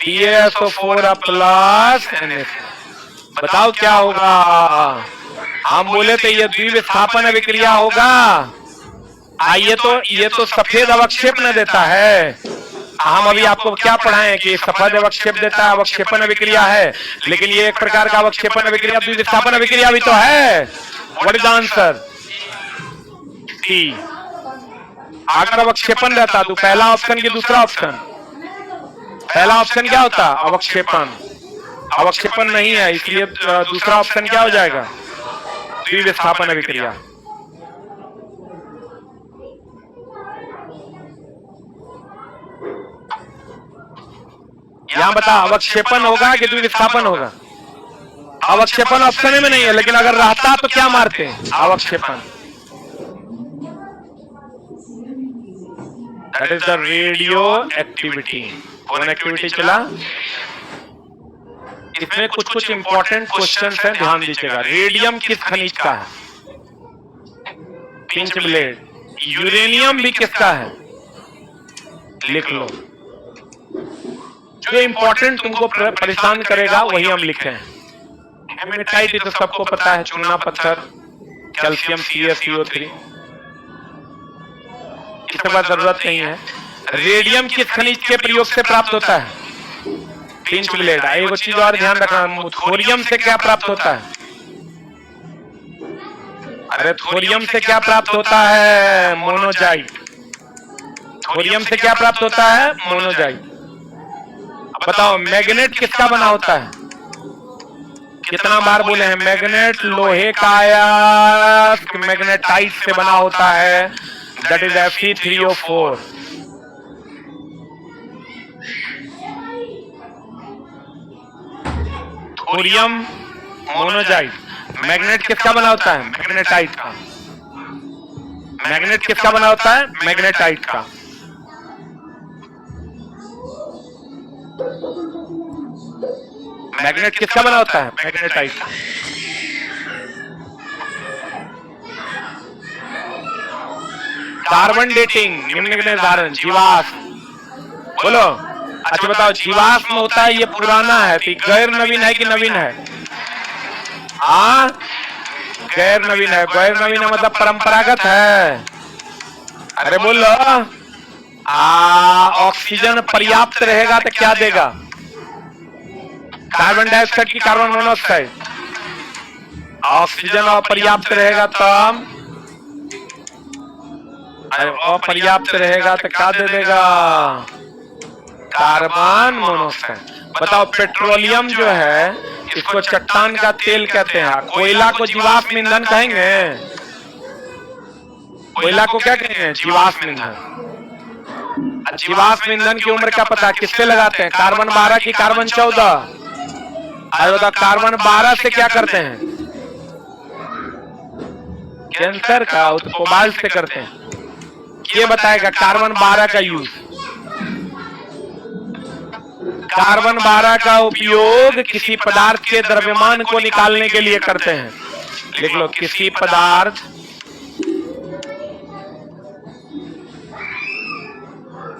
PaSO4 plus Na। बताओ क्या होगा? हम बोले तो ये द्विविस्थापन अभिक्रिया होगा। ये तो सफेद अवक्षेप न देता है। हम अभी आपको क्या पढ़ाएं कि सफेद अवक्षेप देता है, अवक्षेपण अभिक्रिया है, लेकिन ये एक प्रकार का अवक्षेपण अभिक्रिया द्विविस्थापन अभिक्रिया भी तो है। What is the answer? T. अगर अवक्षेपण रहता तो पहला ऑप्शन की दूसरा ऑप्शन? पहला ऑप्शन क्या होता? अवक्षेपण। अवक्षेपण नहीं है, इसलिए दूसरा ऑप्शन क्या हो जाएगा? द्विविस्थापन अभिक्रिया। यहां बता अवक्षेपण होगा कि द्विविस्थापन होगा? अवक्षेपण ऑप्शन में नहीं है, लेकिन अगर रहता तो क्या मारते? अवक्षेपण। That is the radioactivity. कौन एक्टिविटी चला? इसमें कुछ कुछ इंपॉर्टेंट क्वेश्चंस हैं, ध्यान दीजिएगा। रेडियम किस खनिज का है? Pinch blade. यूरेनियम भी किसका है? लिख लो। जो इंपॉर्टेंट तुमको परेशान करेगा वही हम लिखे हैं। हेमेटाइट तो सबको पता है, चूना पत्थर, कैल्शियम CaCO3, इसके बाद जरूरत नहीं है। रेडियम किस खनिज के प्रयोग से प्राप्त होता है? Pinch blade. एक चीज और ध्यान रखना, थोरियम से क्या प्राप्त होता है? अरे थोरियम से क्या प्राप्त होता है? मोनोजाइट। थोरियम से क्या प्राप्त होता है? मोनोजाइट। बताओ मैग्नेट किसका बना होता है? कितना बार बोले हैं मैग्नेट लोहे का अयस्क मैग्नेटाइट से बना होता है, that is Fe3O4। Thorium monazite magnet किसका बना होता है? मैग्नेटाइट का। मैग्नेट किसका बना होता है? मैग्नेटाइट का। मैग्नेट किसका बना होता है? मैग्नेटाइट का। कार्बन डेटिंग निम्नलिखित उदाहरण जीवाश्म। बोलो। अच्छा बताओ जीवाश्म होता है ये पुराना है तो गैर नवीन है कि नवीन है? हाँ गैर नवीन है। गैर नवीन है मतलब परंपरागत है। अरे बोलो। ऑक्सीजन पर्याप्त रहेगा तो क्या देगा? कार्बन डाइऑक्साइड की कार्बन मोनोऑक्साइड। ऑक्सीजन अपर्याप्त रहेगा तो अपर्याप्त रहेगा तो क्या दे देगा? Carbon monoxide. बताओ पेट्रोलियम जो है इसको चट्टान का तेल कहते हैं, कोयला को जीवाश्म ईंधन कहेंगे। कोयला को क्या कहेंगे? जीवाश्म ईंधन। जीवाश्म ईंधन की उम्र क्या पता किससे लगाते हैं? कार्बन 12 की कार्बन 14। अरे बताओ कार्बन 12 से क्या करते हैं? कैंसर का कोबाल्ट से करते हैं। ये बताएगा कार्बन 12 का यूज। कार्बन 12 का उपयोग किसी पदार्थ के द्रव्यमान को निकालने के लिए करते हैं। लिख लो किसी पदार्थ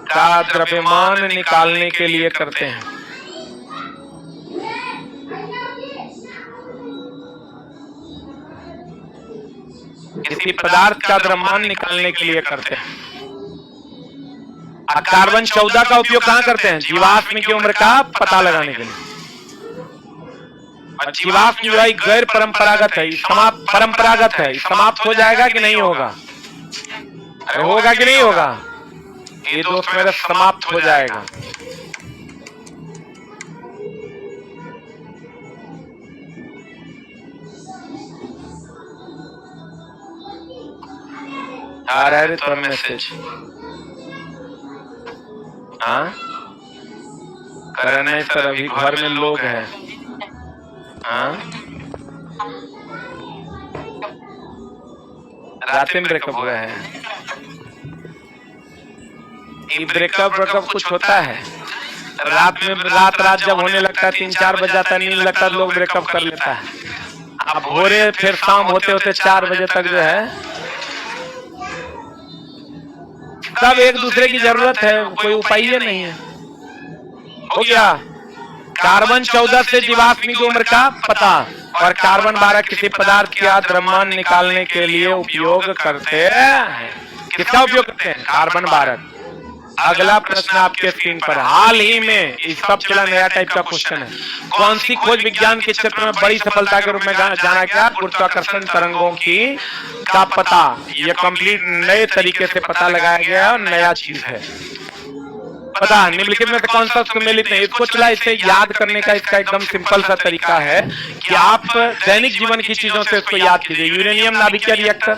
का द्रव्यमान निकालने के लिए करते हैं। किसी पदार्थ का द्रव्यमान निकालने के लिए करते हैं। कार्बन 14 का उपयोग कहां करते हैं? जीवाश्म की उम्र का पता लगाने के लिए। और जीवाश्म जो है गैर परंपरागत है, परंपरागत है, समाप्त हो जाएगा कि नहीं होगा? अरे होगा कि नहीं होगा? ये दोस्त मेरा समाप्त हो जाएगा। आ रहा है तो मैसेज। हाँ नहीं सर अभी घर में लोग हैं। हाँ रात में ब्रेकअप हुआ है। ये ब्रेकअप कुछ होता है रात में, रात जब होने लगता है 3-4 बज जाता है, नींद लगता है, लोग ब्रेकअप कर लेता है। अब भोरे फिर शाम होते होते 4 बजे तक जो है सब एक दूसरे की जरूरत है, कोई उपाय नहीं है। हो गया। कार्बन 14 से जीवाश्म की उम्र का पता और कार्बन 12 किसी पदार्थ का द्रव्यमान निकालने के लिए उपयोग करते हैं। किसका उपयोग करते हैं? कार्बन 12। अगला प्रश्न आपके स्क्रीन पर। हाल ही में इस सब चला नया टाइप का क्वेश्चन है। कौन सी खोज विज्ञान के क्षेत्र में बड़ी सफलता के रूप में जाना गया? गुरुत्वाकर्षण तरंगों की का पता। यह कंप्लीट नए तरीके से पता लगाया गया और नया चीज है। पता निम्नलिखित में से कौन सा सम्मिलित नहीं? इसको चला इसे याद करने का इसका एकदम सिंपल सा तरीका है कि आप दैनिक जीवन की चीजों से इसको याद कीजिए। यूरेनियम नाभिकीय रिएक्टर,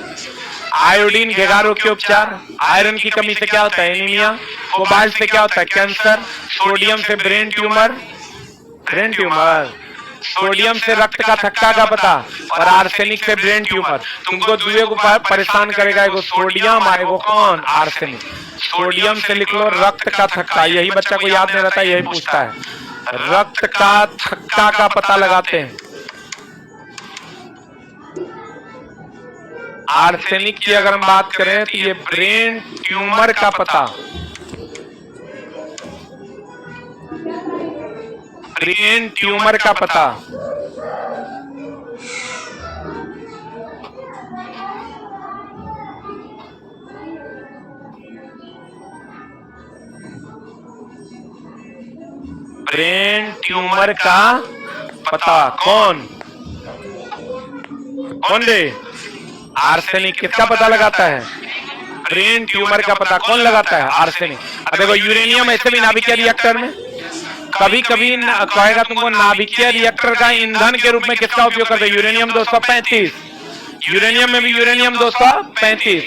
आयोडीन घेगारों के उपचार, आयरन की कमी से क्या होता है? एनीमिया, कोबाल्ट से क्या होता है? कैंसर, सोडियम से ब्रेन ट्यूमर, सोडियम से रक्त का थक्का का पता और आर्सेनिक से ब्रेन ट्यूमर। तुमको दुए को परेशान करेगा, एगो सोडियम आएगो कौन? आर्सेनिक। सोडियम से लिख लो रक्त का थक्का, यही बच्चा को याद नहीं रहता, यही पूछता है। रक्त का थक्का का पता लगाते हैं। आर्सेनिक की अगर हम बात करें तो ये ब्रेन ट्यूमर का पता, ब्रेन ट्यूमर का पता। ब्रेन ट्यूमर का पता कौन दे? आर्सेनिक। किसका पता लगाता है? ब्रेन ट्यूमर का पता कौन लगाता है? आर्सेनिक। अब देखो यूरेनियम ऐसे भी नाभिकीय रिएक्टर में कभी कभी कहेगा तुमको नाभिकीय रिएक्टर का ईंधन के रूप में किसका उपयोग करते हैं? यूरेनियम 235। यूरेनियम में भी यूरेनियम 235।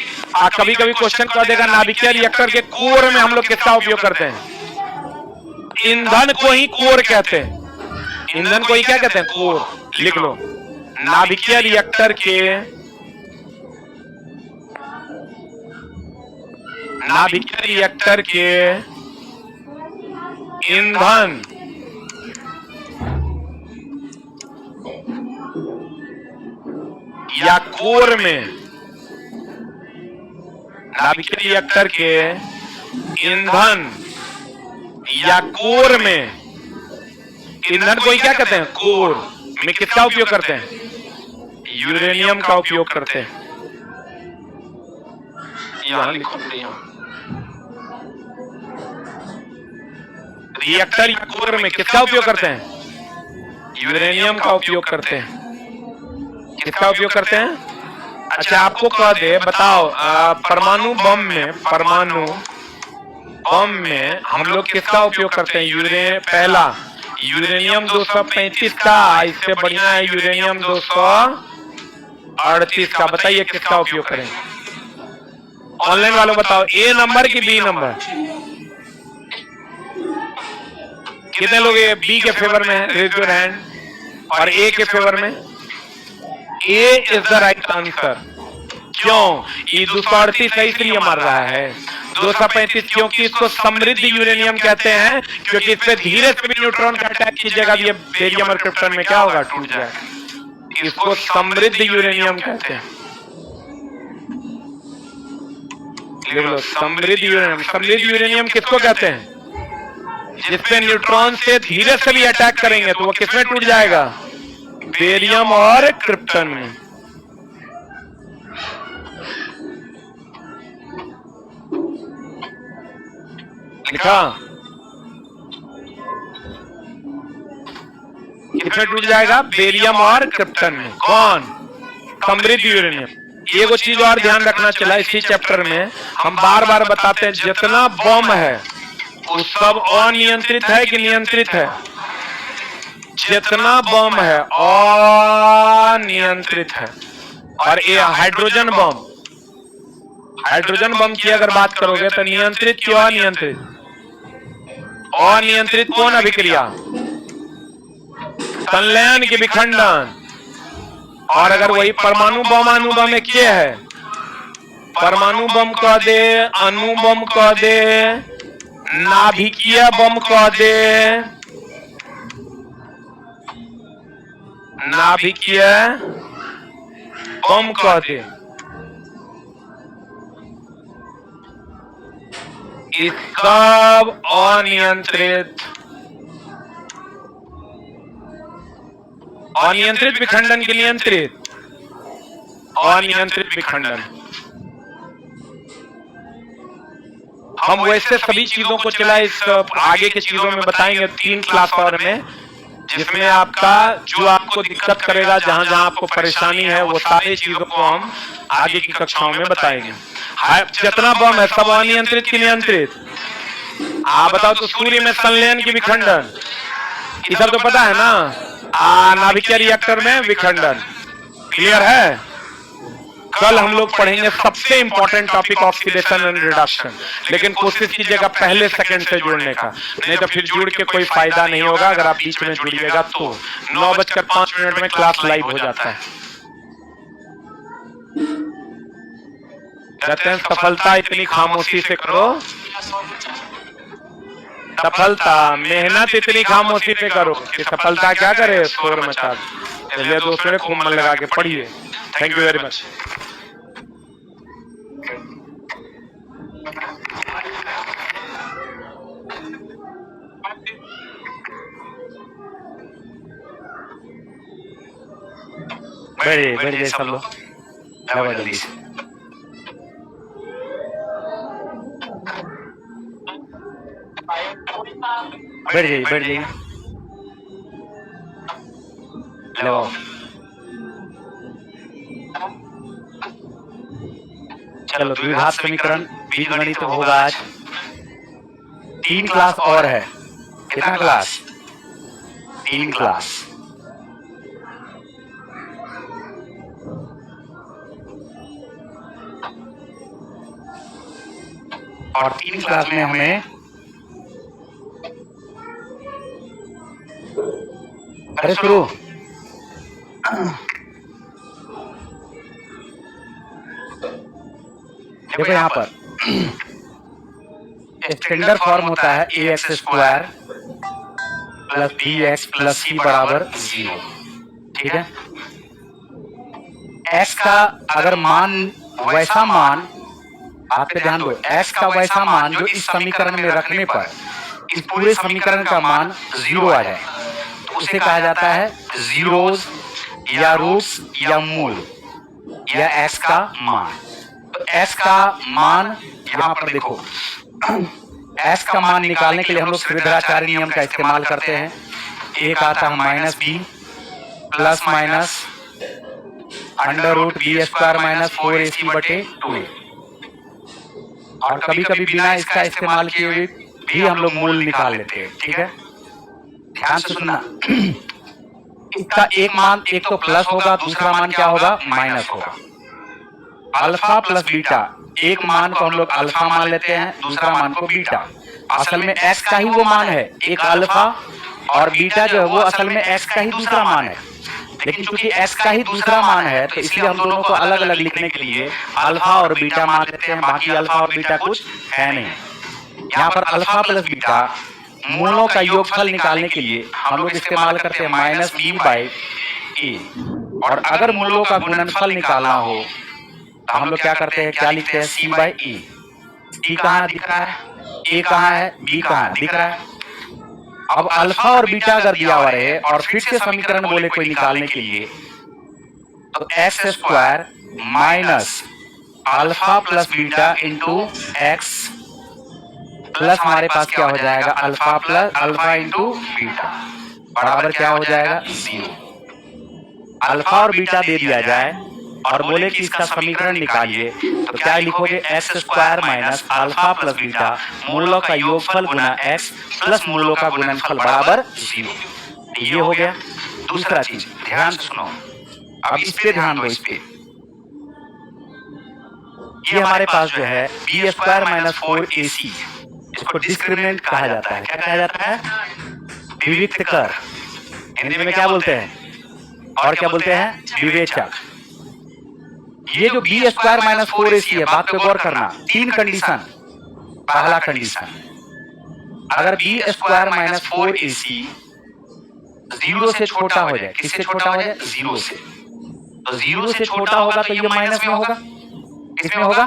कभी कभी क्वेश्चन कर देगा नाभिकीय रिएक्टर के कोर में हम लोग किसका उपयोग करते हैं? ईंधन को ही कोर कहते हैं। ईंधन को ही क्या कहते हैं? कोर। लिख लो, नाभिकीय रिएक्टर के ईंधन या कोर में, नाभिकीय रिएक्टर के ईंधन या कोर में, ईंधन को ही क्या कहते हैं? कोर में किसका उपयोग करते हैं? यूरेनियम का उपयोग करते हैं। यहां लिखो, रिएक्टर या कोर में किसका उपयोग करते हैं? यूरेनियम का उपयोग करते हैं। किसका उपयोग करते हैं? अच्छा, आपको कह दे, बताओ परमाणु बम में हम लोग किसका उपयोग करते हैं? पहला यूरेनियम 235 का, इससे बढ़िया है यूरेनियम 238 का। बताइए किसका उपयोग करें? ऑनलाइन वालों बताओ, ए नंबर की बी नंबर? कितने लोग बी के फेवर में है? Raise your hand. और ए के फेवर में? A is the right answer. क्यों? ये 238 इसलिए मार रहा है, 235 क्योंकि इसको समृद्ध यूरेनियम कहते हैं, क्योंकि इससे धीरे से भी न्यूट्रॉन का अटैक कीजिएगा, ये बेरियम और क्रिप्टन में क्या होगा? टूट जाएगा। इसको समृद्ध यूरेनियम कहते हैं। लिख लो, समृद्ध यूरेनियम। समृद्ध यूरेनियम किसको कहते हैं? जिसपे न्यूट्रॉन से धीरे से भी अटैक करेंगे तो वो किसमें टूट जाएगा? बेरियम और क्रिप्टन में। लिखा? किसमें टूट जाएगा? बेरियम और क्रिप्टन में। कौन? समृद्ध यूरेनियम। ये वो चीज और ध्यान रखना चला, इसी चैप्टर में हम बार बार बताते हैं, जितना बम है वो सब अनियंत्रित है कि नियंत्रित है? जितना बम है अनियंत्रित है। और ये हाइड्रोजन बम की अगर बात करोगे तो नियंत्रित क्यों अनियंत्रित? अनियंत्रित कौन अभिक्रिया? संलयन की विखंडन। और अगर वही परमाणु बम अणुबम में क्या है? परमाणु बम कह दे, अणुबम कह दे, नाभिकीय बम कह दे, नाभिकीय बम कह दे, इस सब अनियंत्रित विखंडन के नियंत्रित, अनियंत्रित विखंडन। हम वैसे सभी चीजों को चला इस आगे की चीजों में बताएंगे 3 क्लास और में, जिसमें आपका जो आपको दिक्कत करेगा, जहां जहां आपको परेशानी है, वो सारी चीजों को हम आगे की कक्षाओं में बताएंगे। जितना बम है सब अनियंत्रित की नियंत्रित? आप बताओ तो सूर्य में संलयन की विखंडन, ये सब तो पता है ना? नाभिकीय रिएक्टर में विखंडन। क्लियर है? कल हम लोग पढ़ेंगे सबसे important topic oxidation and reduction, लेकिन कोशिश कीजिएगा पहले सेकंड से जुड़ने का, नहीं तो फिर जुड़ के कोई फायदा नहीं होगा। अगर आप बीच में जुड़िएगा तो 9:05 में क्लास लाइव हो जाता है। कहते हैं सफलता इतनी खामोशी से करो, सफलता मेहनत इतनी खामोशी पे करो कि सफलता क्या करे? शोर मचा दे। इसलिए दोस्तों खूब मन लगा के पढ़िए। Thank you very much. बैठ जाइए सब लोग, जल्दी से। बैठ जाइए। लगाओ। चलो, द्विघात समीकरण बीजगणित होगा आज। 3 क्लास और है। कितना क्लास? 3 क्लास। और 3 क्लास में हमें अरे शुरू देखो यहां पर स्टैंडर्ड फॉर्म होता है ax square plus bx plus c बराबर 0। ठीक है, x का अगर मान वैसा मान, आप पे ध्यान दो, x का वैसा मान जो इस समीकरण में रखने पर इस पूरे समीकरण का मान 0 आ जाए तो उसे कहा जाता है जीरोस या रूट्स या मूल या x का मान। तो x का मान यहां पर देखो, x का मान निकालने के लिए हम लोग त्रिविधाचार्य नियम का इस्तेमाल करते हैं। एक आता है minus B plus minus under root B square minus 4ac बटे 2a। और कभी कभी बिना इसका इस्तेमाल किए हुए भी हम लोग मूल निकाल लेते हैं। ठीक है, ध्यान से सुनना, इसका एक मान एक तो प्लस होगा, दूसरा मान क्या होगा, माइनस होगा। अल्फा प्लस बीटा, एक मान को हम लोग अल्फा मान लेते हैं, दूसरा मान को बीटा। असल में x का ही वो मान है, एक अल्फा, और बीटा जो है वो असल में x का ही दूसरा मान है। लेकिन चूंकि x का ही दूसरा मान है तो इसलिए हम दोनों को अलग अलग लिखने के लिए अल्फा और बीटा मान लेते हैं, बाकी अल्फा और बीटा कुछ है नहीं। यहाँ पर अल्फा प्लस बीटा मूलों का योगफल निकालने के लिए हम लोग इस्तेमाल करते हैं माइनस बी बाई ए। और अगर मूलों का गुणनफल निकालना हो तो हम लोग क्या करते हैं, क्या लिखते हैं, सी बाई ए। सी कहाँ दिख रहा है, ए कहाँ है, बी कहाँ है, दिख रहा है। अब अल्फा और बीटा अगर दिया हुआ रहे और फिर से समीकरण बोले कोई निकालने के लिए तो x square minus alpha plus beta into x plus हमारे पास क्या हो जाएगा, alpha plus alpha into beta बराबर क्या हो जाएगा, 0। अल्फा और बीटा दे दिया जाए और बोले कि इसका समीकरण निकालिए तो क्या लिखोगे, x square minus alpha plus beta मूलों का योगफल गुना एक्स प्लस मूलों का गुणनफल बराबर 0। ये हो गया। दूसरा चीज ध्यान से सुनो, अब इस पे ध्यान दो, इस पे ये हमारे पास जो है बी स्क्वायर माइनस 4ac, इसको डिस्क्रिमिनेंट कहा जाता है। क्या कहा जाता है, विविक्त कर, हिंदी में क्या बोलते हैं, और क्या बोलते हैं, विवेचक। ये जो बी स्क्वायर माइनस 4ac है, बात पे गौर करना, 3 कंडीशन। पहला कंडीशन, अगर बी स्क्वायर माइनस 4ac 0 से छोटा हो जाए, किससे छोटा हो जाए, 0 से, तो 0 से छोटा होगा तो ये माइनस में होगा, किसमें होगा,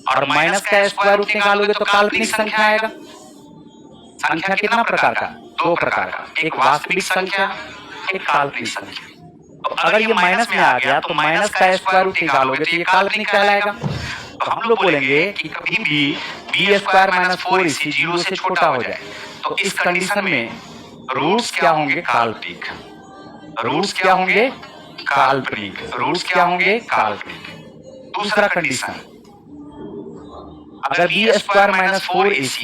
और माइनस का स्क्वायर रूट निकालोगे तो काल्पनिक संख्या आएगा। संख्या कितना प्रकार का, 2 प्रकार का, एक वास्तविक संख्या, एक काल्पनिक संख्या। तो अगर ये माइनस में आ गया तो माइनस का स्क्वायर रूट निकालोगे तो ये काल्पनिक कहलाएगा। तो हम लोग बोलेंगे कि कभी भी बी स्क्वायर माइनस 4ac 0 से छोटा हो जाए तो इस कंडीशन में रूट्स क्या होंगे, काल्पनिक। रूट्स क्या होंगे, काल्पनिक। रूट्स क्या होंगे, काल्पनिक। दूसरा कंडीशन, अगर बी स्क्वायर माइनस 4ac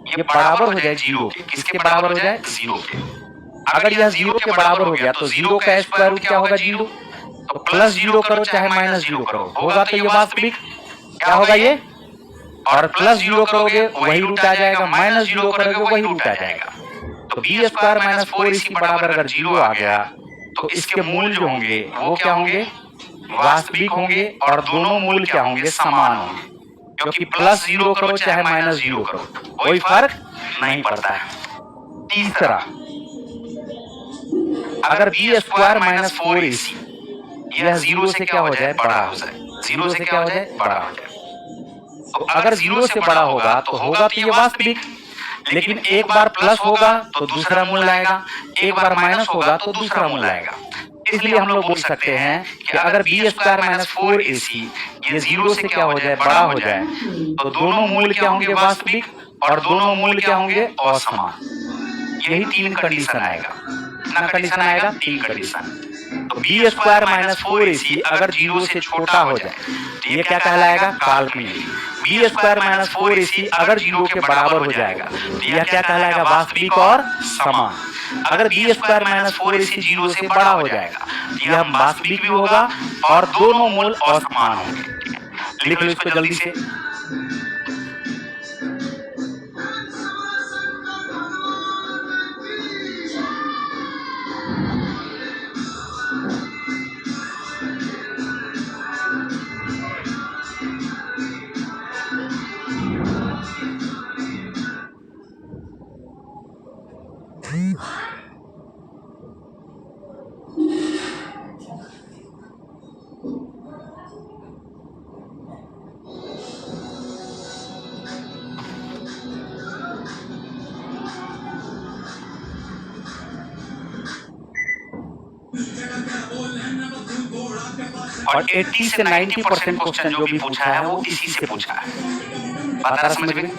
ये बराबर हो जाए 0 के, किसके बराबर हो जाए, 0 के। अगर यह 0 के बराबर हो गया तो 0 का स्क्वायर रूट क्या होगा, 0। तो प्लस 0 करो चाहे माइनस 0 करो, होगा तो ये वास्तविक, क्या होगा ये, और प्लस 0 करोगे वही रूट आ जाएगा, माइनस 0 करोगे वही रूट आ जाएगा। तो बी स्क्वायर माइनस 4ac बराबर अगर 0 आ गया तो इसके मूल जो होंगे वो क्या होंगे, वास्तविक होंगे, और दोनों मूल क्या होंगे, समान होंगे, क्योंकि प्लस 0 करो चाहे माइनस 0 करो कोई फर्क नहीं पड़ता है। तीसरा, अगर बी स्क्वायर माइनस 4ac यह 0 से क्या हो जाए, बड़ा हो जाए, 0 से क्या हो जाए, बड़ा हो जाए। तो अगर 0 से बड़ा होगा तो होगा तो ये वास्तविक, लेकिन एक बार प्लस होगा तो दूसरा मूल आएगा, एक बार माइनस होगा तो दूसरा मूल आएगा। इसलिए हम लोग बोल सकते हैं कि अगर बी स्क्वायर माइनस 4ac ये 0 से क्या हो जाए, बड़ा हो जाए, तो दोनों मूल क्या होंगे, वास्तविक, और दोनों मूल क्या होंगे, असमान। यही 3 कंडीशन आएगा। कितना कंडीशन आएगा, 3 कंडीशन। तो बी स्क्वायर माइनस 4ac अगर 0 से छोटा हो जाए तो ये क्या कहलाएगा, काल्पनिक। बी स्क्वायर माइनस 4ac अगर 0 के बराबर हो जाएगा तो यह क्या कहलाएगा, वास्तविक और समान। अगर बी स्क्वायर माइनस 4ac 0 से बड़ा हो जाएगा, यह वास्तविक भी होगा और दोनों मूल असमान होंगे। लिख लो इसको जल्दी से। और 80 से 90% क्वेश्चन जो भी पूछा है वो इसी से पूछा है। बात आ रहा समझ में?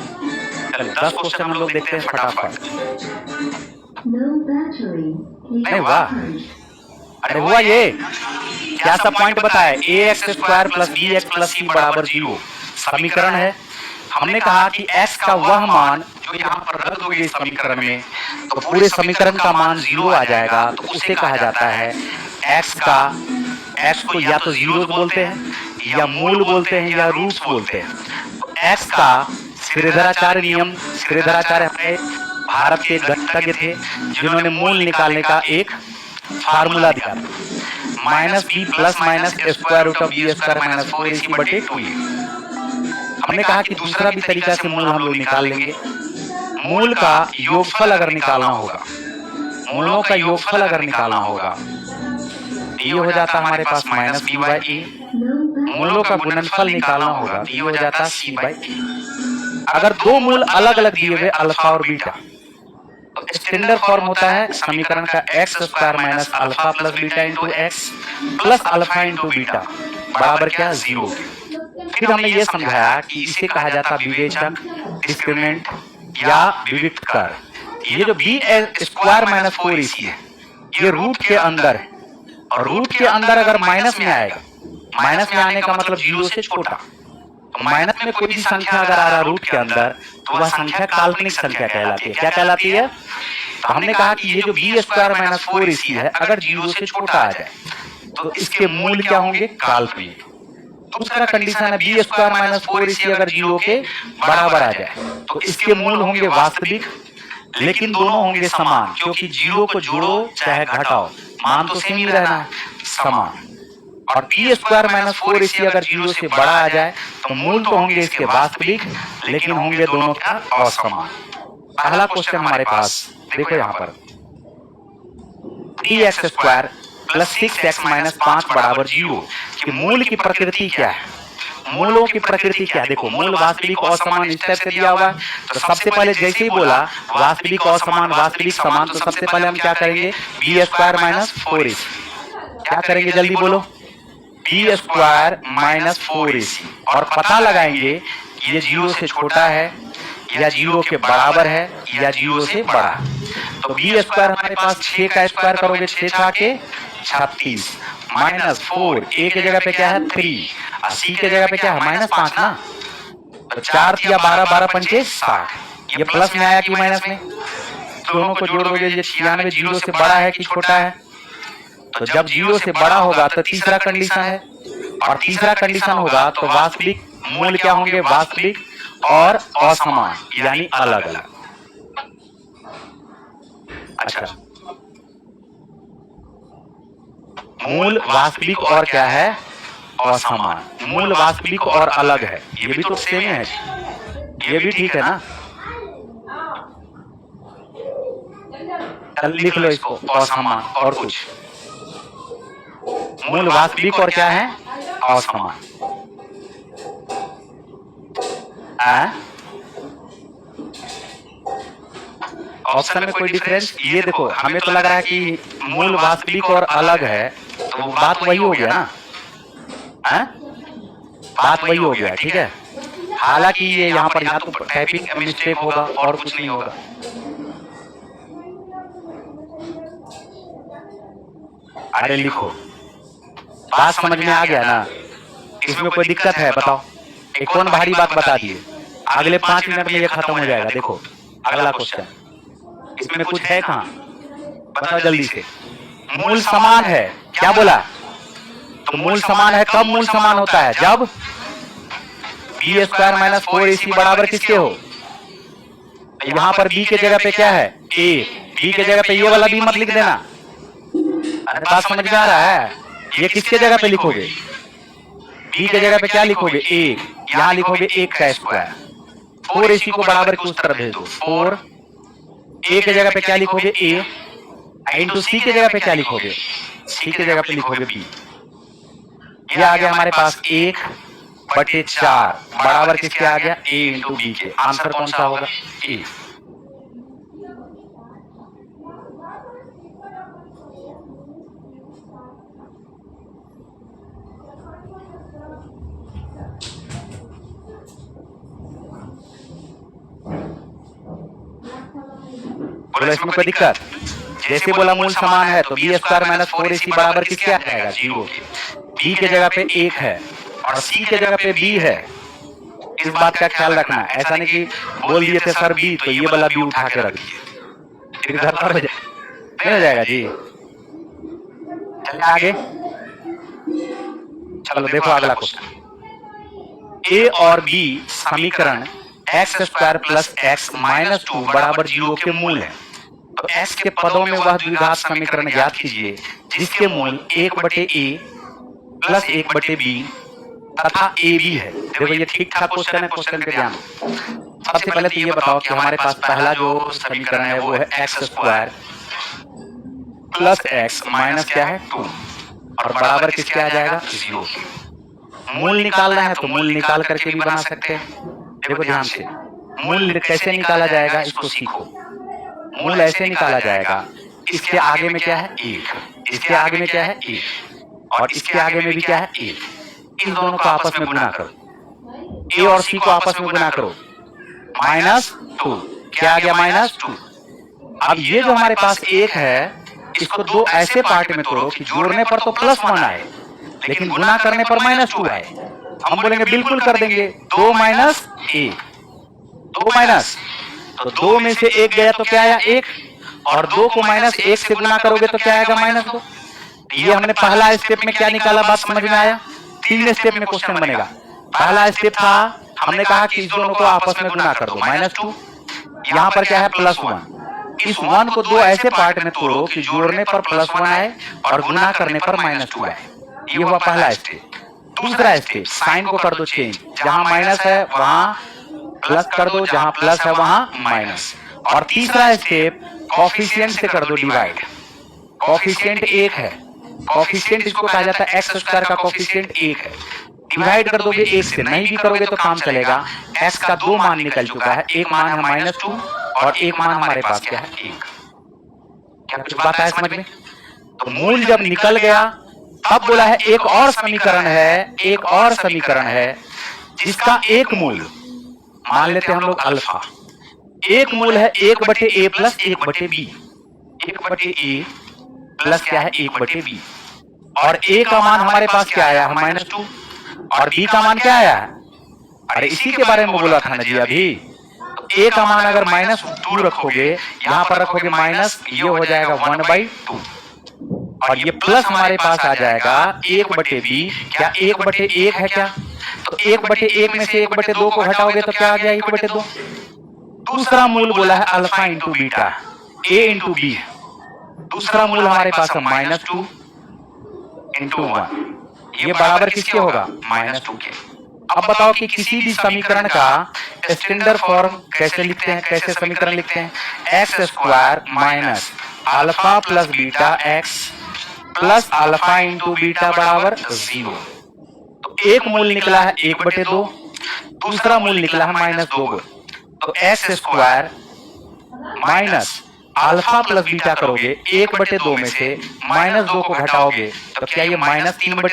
चलो 10 क्वेश्चन हम लोग देखते हैं फटाफट। नहीं वाह, अरे हुआ ये क्या सा पॉइंट बताया, ax square plus bx plus c बराबर 0 समीकरण है। हमने कहा कि x का वह मान जो यहाँ पर रद्द हो गई इस समीकरण में, तो पूरे समीकरण का मान 0 आ जाएगा, तो उसे कहा जाता है x को या तो 0 बोलते हैं या मूल बोलते हैं या रूट्स बोलते हैं। तो x का श्रीधराचार्य नियम, श्रीधराचार्य हमारे भारत के गणितज्ञ थे जिन्होंने मूल निकालने का एक फार्मूला दिया था, minus B plus minus square root of B square minus 4ac बटे 2a। हमने कहा कि दूसरा भी तरीका से मूल हम लोग निकाल लेंगे। मूल का योगफल अगर निकालना होगा, मूलों का योगफल अगर निकालना होगा, ये हो जाता हमारे पास माइनस बी बाई ए। मूलों का गुणनफल निकालना होगा, ये हो जाता सी बाई ए। अगर दो मूल अलग अलग दिए हुए अल्फा और बीटा, तो स्टैंडर्ड फॉर्म होता है समीकरण का x square minus alpha plus beta into x plus alpha into beta बराबर क्या 0। फिर हमने ये समझाया कि इसे कहा जाता विवेचक, डिस्क्रिमिनेंट या विविक्त कर। ये जो बी स्क्वायर माइनस 4ac है, ये रूट के अंदर है, और रूट के अंदर अगर माइनस में आएगा, माइनस में आने का मतलब 0 से छोटा, तो माइनस में कोई भी संख्या अगर आ रहा रूट के अंदर, तो वह संख्या काल्पनिक संख्या कहलाती है। क्या कहलाती है? तो हमने कहा कि ये जो बी स्क्वायर माइनस 4ac है, अगर 0 से छोटा आ जाए तो इसके मूल क्या होंगे? काल्पनिक। दूसरा कंडीशन है बी स्क्वायर माइनस 4ac अगर 0 के बराबर आ जाए तो इसके मूल होंगे वास्तविक, लेकिन दोनों होंगे समान, क्योंकि 0 को जोड़ो चाहे घटाओ मान तो सेम ही रहना है, समान। और बी स्क्वायर माइनस 4ac अगर 0 से बड़ा आ जाए तो मूल तो होंगे इसके वास्तविक, लेकिन होंगे दोनों क्या? असमान। पहला क्वेश्चन हमारे पास देखो यहाँ पर, 3x square plus 6x minus 5 बराबर 0 कि मूल की प्रकृति क्या है? मूलों की प्रकृति क्या है? देखो मूल वास्तविक असमान इस टाइप से दिया हुआ है, तो सबसे पहले जैसे ही बोला वास्तविक असमान वास्तविक समान, तो सबसे पहले हम क्या करेंगे? B square minus 4ac। क्या करेंगे जल्दी बोलो? बी स्क्वायर माइनस 4ac, और पता लगाएंगे ये 0 से छोटा है या 0 के बराबर है या 0 से बड़ा है। तो बी स्क्वायर हमारे पास 6 का स्क्वायर करोगे 6 छा के 36 माइनस 4, ए के जगह पे क्या है 3, और सी के जगह पे क्या है माइनस 5 ना, तो 4 या 12 12 पंचे 60। ये प्लस में आया कि माइनस में? दोनों को जोड़ोगे ये 96 0 से बड़ा है कि छोटा है? तो जब 0 से बड़ा होगा तो तीसरा कंडीशन है, और तीसरा कंडीशन होगा तो वास्तविक मूल क्या होंगे? वास्तविक और असमान यानी अलग अलग। अच्छा, मूल वास्तविक और क्या है? असमान। मूल वास्तविक और अलग है, ये भी तो सेम है, ये भी ठीक है ना? लिख लो इसको, असमान और कुछ। मूल वास्तविक और क्या है? असमान। ऑप्शन में कोई डिफरेंस? ये देखो हमें तो लग रहा है कि मूल वास्तविक और अलग है, तो बात वही हो गया ना? बात वही हो गया, ठीक है। हालांकि ये यहाँ पर या तो टाइपिंग का मिस्टेक होगा और कुछ नहीं होगा। अरे लिखो, बात समझ में आ गया ना? इसमें कोई दिक्कत है बताओ? एक कौन भारी बात बता दिए, अगले 5 मिनट में ये खत्म हो जाएगा। देखो अगला क्वेश्चन, इसमें कुछ है कहाँ? बताओ जल्दी से। मूल समान है, क्या बोला? तो मूल समान है, कब मूल समान होता है? जब बी स्क्वायर माइनस 4ac बराबर किसके हो? यहां पर b के जगह पे क्या है? a। b के जगह पे ये वाला b मत लिख देना। अरे बात समझ में आ रहा है? ये किसके जगह पे लिखोगे? b के जगह पे क्या लिखोगे? a। यहां लिखोगे 1 का स्क्वायर। 4ac को बराबर की उस तरफ भेज दो। 4 a के जगह पे क्या लिखोगे? a इंटू c के जगह पे क्या लिखोगे? c के जगह पे लिखोगे b। ये आ गया हमारे पास 1/4 बराबर किसके आ गया? a इंटू b के। आंसर कौन सा होगा? a। बोलो इसमें कोई दिक्कत? जैसे बोला मूल समान है तो बी स्क्वायर माइनस 4ac बराबर किसके आ जाएगा? 0 के। बी के जगह पे 1 है और सी के जगह पे बी है। इस बात का ख्याल रखना, ऐसा नहीं कि बोल दिए थे सर बी तो ये वाला बी उठा के रख दिए, फिर घर पर नहीं हो जाएगा जी। चलिए आगे, चलो देखो अगला क्वेश्चन। ए और बी समीकरण x square plus x minus 2 बराबर 0 के मूल है। तो x के पदों में वह द्विघात समीकरण ज्ञात कीजिए जिसके मूल 1/a प्लस 1/b तथा a b है। देखो ये ठीक ठाक क्वेश्चन है, क्वेश्चन पे ध्यान। सबसे पहले तो ये बताओ कि हमारे पास पहला जो समीकरण है वो है x square plus x minus क्या है? 2 और बराबर किसके आ जाएगा? 0। मूल निकालना है तो मूल निकाल करके भी बना सकते हैं। देखो ध्यान से, मूल कैसे निकाला जाएगा इसको सीखो। मूल ऐसे निकाला जाएगा, इसके आगे में क्या है? 1, इसके आगे में क्या है? 1 और इसके आगे में भी क्या है? 1। इन दोनों को आपस में गुना करो, ए और सी को आपस में गुना करो, -2। क्या आ गया? -2। अब ये जो हमारे पास 1 है इसको दो ऐसे पार्ट में तोड़ो कि जोड़ने पर तो +1 आए लेकिन गुना करने पर -2 आए। हम बोलेंगे बिल्कुल कर देंगे, 2 माइनस 1, 2 माइनस, तो 2 में से 1 गया तो क्या आया? 1 और 2 को -1 से गुना करोगे तो क्या आएगा? -2। ये हमने पहला स्टेप में क्या निकाला, बात समझ में आया? 3 स्टेप में क्वेश्चन बनेगा। पहला स्टेप था हमने कहा कि इस दोनों को आपस में गुना कर दो, -2। यहां पर क्या है? +1। इस 1 को दो ऐसे पार्ट में तोड़ो कि जोड़ने पर +1 आए और गुना करने पर -2 आए। ये हुआ पहला स्टेप। दूसरा स्टेप, साइन को कर दो चेंज, जहां माइनस है वहां प्लस कर दो, जहां प्लस है वहां माइनस। और तीसरा स्टेप, कोफिशिएंट से कर दो डिवाइड। कोफिशिएंट 1 है, कोफिशिएंट इसको कहा जाता है एक्स स्क्वायर का कोफिशिएंट 1 है। डिवाइड कर दोगे 1 से, नहीं भी करोगे तो काम चलेगा। एक्स का 2 मान निकल चुका है, एक मान है -2 और एक मान हमारे पास क्या है? 1। क्या कुछ बात है समझ में? तो मूल जब निकल गया तब बोला है एक और समीकरण है, एक और समीकरण है जिसका एक मूल मान लेते हैं हम लोग अल्फा। एक मूल है 1/a plus 1/b, 1/a plus क्या है? 1/b। और a का मान हमारे पास क्या आया है? -2 और b का मान क्या आया है? अरे इसी के बारे में बोला था ना जी अभी। तो a का मान अगर -2 रखोगे, यहां पर रखोगे माइनस, ये हो जाएगा 1/2 और ये प्लस हमारे पास आ जाएगा 1/b। क्या 1/1 है क्या? तो 1/1 में से 1/2 को घटाओगे तो क्या आ गया? 1/2। दूसरा मूल बोला है alpha into beta, a into b। दूसरा मूल हमारे पास है -2 इंटू 1। ये बराबर किसके होगा? -2 के। अब बताओ कि किसी भी समीकरण का स्टैंडर्ड फॉर्म कैसे लिखते हैं? कैसे समीकरण लिखते हैं? X square minus alpha plus beta x plus alpha into beta बराबर 0। तो एक मूल निकला है 1/2, दूसरा मूल निकला है -2। तो x square minus alpha plus beta करोगे, 1/2 में से -2 को घटाओगे तो क्या ये -3/2